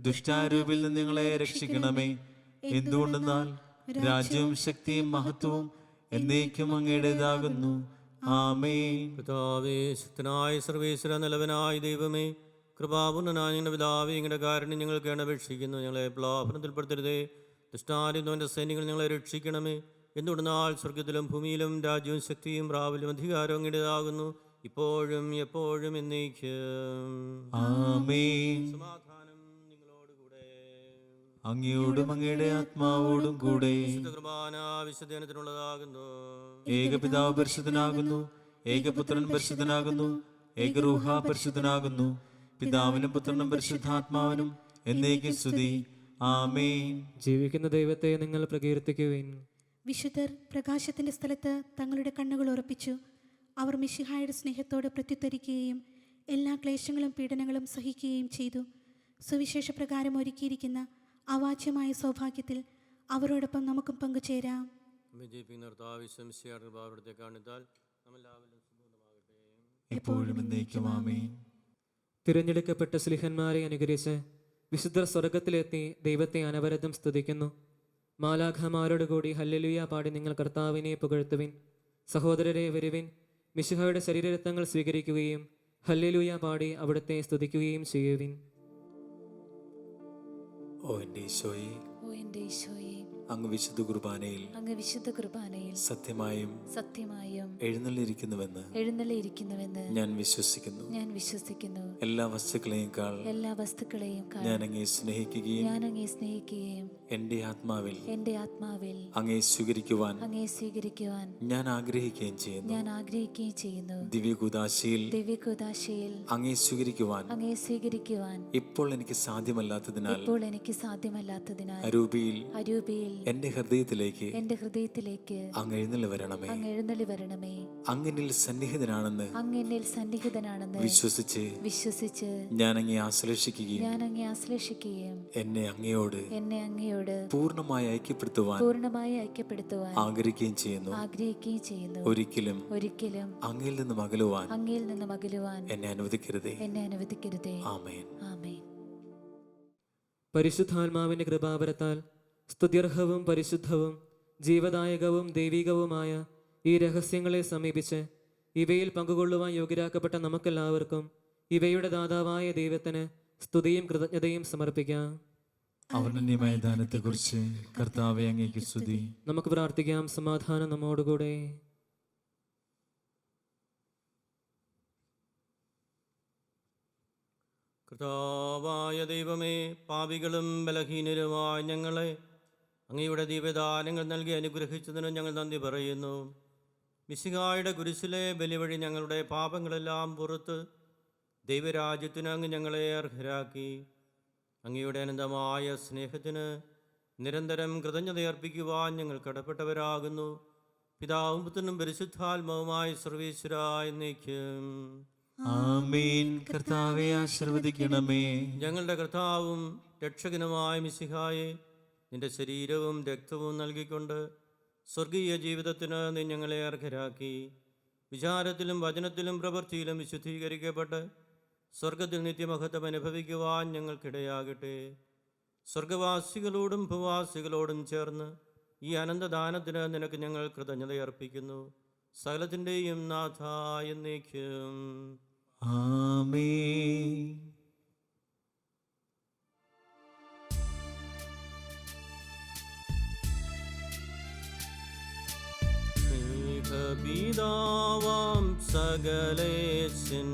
ദുഷ്ടാരൂപിൽ നിന്ന് ഞങ്ങളെ രക്ഷിക്കണമേ. എന്തുകൊണ്ടെന്നാൽ രാജ്യവും ശക്തിയും മഹത്വവും എന്നേക്കും അങ്ങയുടേതാകുന്നു. ആമേൻ. പിതാവേ, ശക്തനായ സർവേശ്വര നിലവനായ ദൈവമേ, കൃപാപൂർണനായ ഞങ്ങളുടെ പിതാവേ, ഞങ്ങളുടെ കാരുണ്യം ഞങ്ങൾക്ക് അപേക്ഷിക്കുന്നു. ഞങ്ങളെ പ്രലോഭനത്തിൽപ്പെടുത്തരുതേ, ദുഷ്ടാരൂപന്റെ സൈന്യങ്ങൾ ഞങ്ങളെ രക്ഷിക്കണമേ. എന്തുകൊണ്ടെന്നാൽ സ്വർഗത്തിലും ഭൂമിയിലും രാജ്യവും ശക്തിയും പ്രാബല്യം അധികാരവും അങ്ങയുടേതാകുന്നു, ഇപ്പോഴും എപ്പോഴും എന്നേക്കും. ആമേൻ. സമാധാനം നിങ്ങളോടുകൂടെ. അങ്ങയോടും അങ്ങയുടെ ആത്മാവോടും കൂടെ. വിശുദ്ധ കുർബാന വിശുദ്ധീകരണത്തിനുള്ളതാകുന്നു. ഏകപിതാവ് പരിശുദ്ധനാകുന്നു, ഏകപുത്രൻ പരിശുദ്ധനാകുന്നു, ഏകരൂഹ പരിശുദ്ധനാകുന്നു. പിതാവിനും പുത്രനും പരിശുദ്ധാത്മാവിനും എന്നേക്കും സ്തുതി. ആമേൻ. ജീവിക്കുന്ന ദൈവത്തെ നിങ്ങൾ പ്രകീർത്തിക്കുവിൻ. വിശുദ്ധർ പ്രകാശത്തിന്റെ സ്ഥലത്ത് തങ്ങളുടെ കണ്ണുകൾ ഉറപ്പിച്ചു. അവർ മിശിഹായുടെ സ്നേഹത്തോട് പ്രത്യുത്തരിക്കുകയും എല്ലാ ക്ലേശങ്ങളും പീഡനങ്ങളും സഹിക്കുകയും ചെയ്തു. സുവിശേഷ പ്രകാരം ഒരുക്കിയിരിക്കുന്ന അവാച്യമായ സൗഭാഗ്യത്തിൽ അവരോടൊപ്പം നമുക്കും പങ്കുചേരാം. എപ്പോഴും എന്നേക്കും ആമേൻ. തിരഞ്ഞെടുക്കപ്പെട്ട സ്ലിഹന്മാരെ അനുകരിച്ച് വിശുദ്ധർ സ്വർഗത്തിലെത്തി ദൈവത്തെ അനവരതം സ്തുതിക്കുന്നു. മാലാഖമാരോട് കൂടി ഹല്ലേലൂയ പാടി നിങ്ങൾ കർത്താവിനെ പുകഴ്ത്തുവിൻ. സഹോദരരെ വരുവിൻ, മിശിഹായുടെ ശരീരരത്നങ്ങൾ സ്വീകരിക്കുകയും ഹല്ലേലൂയ പാടി അവിടുത്തെ സ്തുതിക്കുകയും ചെയ്യുവിൻ. ഓ എൻ്റെ ഈശോയെ, ഓ എൻ്റെ ഈശോയെ, അങ്ങ് വിശുദ്ധ കുർബാനയിൽ അങ്ങ് വിശുദ്ധ കുർബാനയിൽ സത്യമായും സത്യമായും എഴുന്നള്ളിയിരിക്കുന്നുവെന്ന് എഴുന്നള്ളിയിരിക്കുന്നുവെന്ന് ഞാൻ വിശ്വസിക്കുന്നു. ഞാൻ വിശ്വസിക്കുന്നു. എല്ലാ വസ്തുക്കളെയും എല്ലാ വസ്തുക്കളെയും ഞാൻ അങ്ങയെ സ്നേഹിക്കുകയും ഞാൻ അങ്ങയെ സ്നേഹിക്കുകയും എൻ്റെ ആത്മാവിൽ എൻ്റെ ആത്മാവിൽ അങ്ങയെ സ്വീകരിക്കുവാൻ അങ്ങയെ സ്വീകരിക്കുവാൻ ഞാൻ ആഗ്രഹിക്കുകയും ചെയ്യുന്നു. ഞാൻ ആഗ്രഹിക്കുകയും ചെയ്യുന്നു. ദിവ്യകൂദാശയിൽ ദിവ്യകുദാശയിൽ അങ്ങയെ സ്വീകരിക്കുവാൻ അങ്ങയെ സ്വീകരിക്കുവാൻ ഇപ്പോൾ എനിക്ക് സാധ്യമല്ലാത്തതിനാൽ ഇപ്പോൾ എനിക്ക് സാധ്യമല്ലാത്തതിനാൽ അരൂപിയിൽ അരൂപിയിൽ എൻ്റെ ഹൃദയത്തിലേക്ക് എൻ്റെ ഹൃദയത്തിലേക്ക് അങ്ങ് എഴുന്നള്ളി വരണമേ. അങ്ങ് എഴുന്നള്ളി വരണമേ. അങ്ങനിൽ സന്നിഹിതനാണെന്ന് അങ്ങ് എന്നിൽ സന്നിഹിതനാണെന്ന് വിശ്വസിച്ച് ഞാൻ അങ്ങയെ ആശ്ലേഷിക്കുകയും ഞാൻ അങ്ങയെ ആശ്ലേഷിക്കുകയും എന്നെ അങ്ങയോട് അങ്ങയോട് പൂർണ്ണമായി പൂർണ്ണമായി ഐക്യപ്പെടുത്തുവാൻ ആഗ്രഹിക്കുകയും ചെയ്യുന്നു. ഒരിക്കലും അങ്ങയിൽ നിന്ന് അകലുവാൻ എന്നെ അനുവദിക്കരുതേ. ആമേൻ. ആമേൻ. പരിശുദ്ധാത്മാവിന്റെ കൃപാവരത്താൽ സ്തുത്യർഹവും പരിശുദ്ധവും ജീവദായകവും ദൈവികവുമായ ഈ രഹസ്യങ്ങളെ സമീപിച്ച് ഇവയിൽ പങ്കുകൊള്ളുവാൻ യോഗ്യരാക്കപ്പെട്ട നമുക്കെല്ലാവർക്കും ഇവയുടെ ദാതാവായ ദൈവത്തിന് സ്തുതിയും കൃതജ്ഞതയും സമർപ്പിക്കാം. അവരുടെ മൈതാനത്തെക്കുറിച്ച് കർത്താവെ അങ്ങേക്ക് സ്തുതി. നമുക്ക് പ്രാർത്ഥിക്കാം. സമാധാനം നമ്മോടുകൂടെ. കർത്താവായ ദൈവമേ, പാപികളും ബലഹീനരുമായ ഞങ്ങളെ അങ്ങയുടെ ദിവ്യദാനങ്ങൾ നൽകി അനുഗ്രഹിച്ചതിന് ഞങ്ങൾ നന്ദി പറയുന്നു. മിശിഹായുടെ കുരിശിലെ ബലി വഴി ഞങ്ങളുടെ പാപങ്ങളെല്ലാം പുറത്ത് ദൈവരാജ്യത്തിന് അങ്ങ് ഞങ്ങളെ അർഹരാക്കി. അങ്ങയുടെ അനന്തമായ സ്നേഹത്തിന് നിരന്തരം കൃതജ്ഞതയർപ്പിക്കുവാൻ ഞങ്ങൾ കടപ്പെട്ടവരാകുന്നു. പിതാവും പുത്രനും പരിശുദ്ധാത്മാവുമായ സർവീശ്വരായ എന്നേക്കും ആമേൻ. കർത്താവെ ആശീർവദിക്കണമേ. ഞങ്ങളുടെ കർത്താവും രക്ഷകനുമായ മിശിഹായെ, നിന്റെ ശരീരവും രക്തവും നൽകിക്കൊണ്ട് സ്വർഗീയ ജീവിതത്തിന് നീ ഞങ്ങളെ അർഹരാക്കി. വിചാരത്തിലും വചനത്തിലും പ്രവൃത്തിയിലും വിശുദ്ധീകരിക്കപ്പെട്ട് സ്വർഗത്തിൽ നിത്യമഹത്വം അനുഭവിക്കുവാൻ ഞങ്ങൾക്കിടയാകട്ടെ. സ്വർഗവാസികളോടും ഭൂവാസികളോടും ചേർന്ന് ഈ അനന്തദാനത്തിന് നിനക്ക് ഞങ്ങൾ കൃതജ്ഞതയർപ്പിക്കുന്നു. സകലത്തിൻ്റെയും നാഥ എന്നേക്കും ആമേൻ. പിതാവാം സകലേശൻ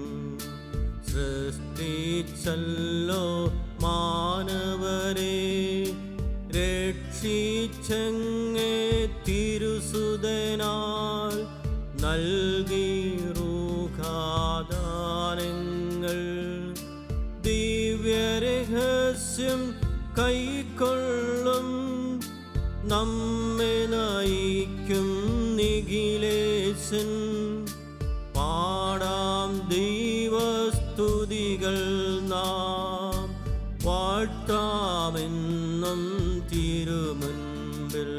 സൃഷ്ടിച്ചല്ലോ മാനവരെ, രക്ഷിച്ചങ്ങേ തിരുസുതനാൽ നൽകി റൂഹാദാനങ്ങൾ. ദിവ്യരഹസ്യം കൈക്കൊള്ളും നമ്മെ നയിക്കും നിഖിലേശൻ. പാടാം ദൈവസ്തുതികൾ നാം, വാഴ്ത്താമെന്നും തിരുമുൻപിൽ.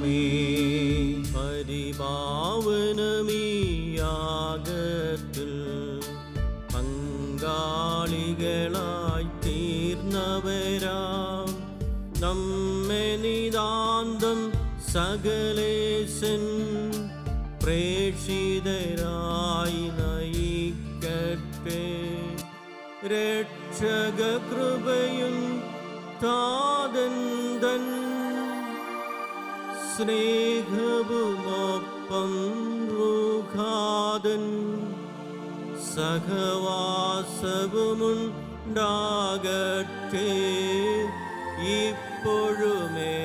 ആമേൻ. പരിപാവനമീ യാഗത്തിൽ പങ്കാളികളായി തീർന്നവരാം നമ്മെ നിതാന്തം സകലേശൻ പ്രേക്ഷിതരായി നയിക്കട്ടെ. രക്ഷകകൃപയും താതന്തൻ സ്നേഹവുമൊപ്പം റൂഹാദൻ സഹവാസവുമുണ്ടാകട്ടെ ഇപ്പോഴുമേ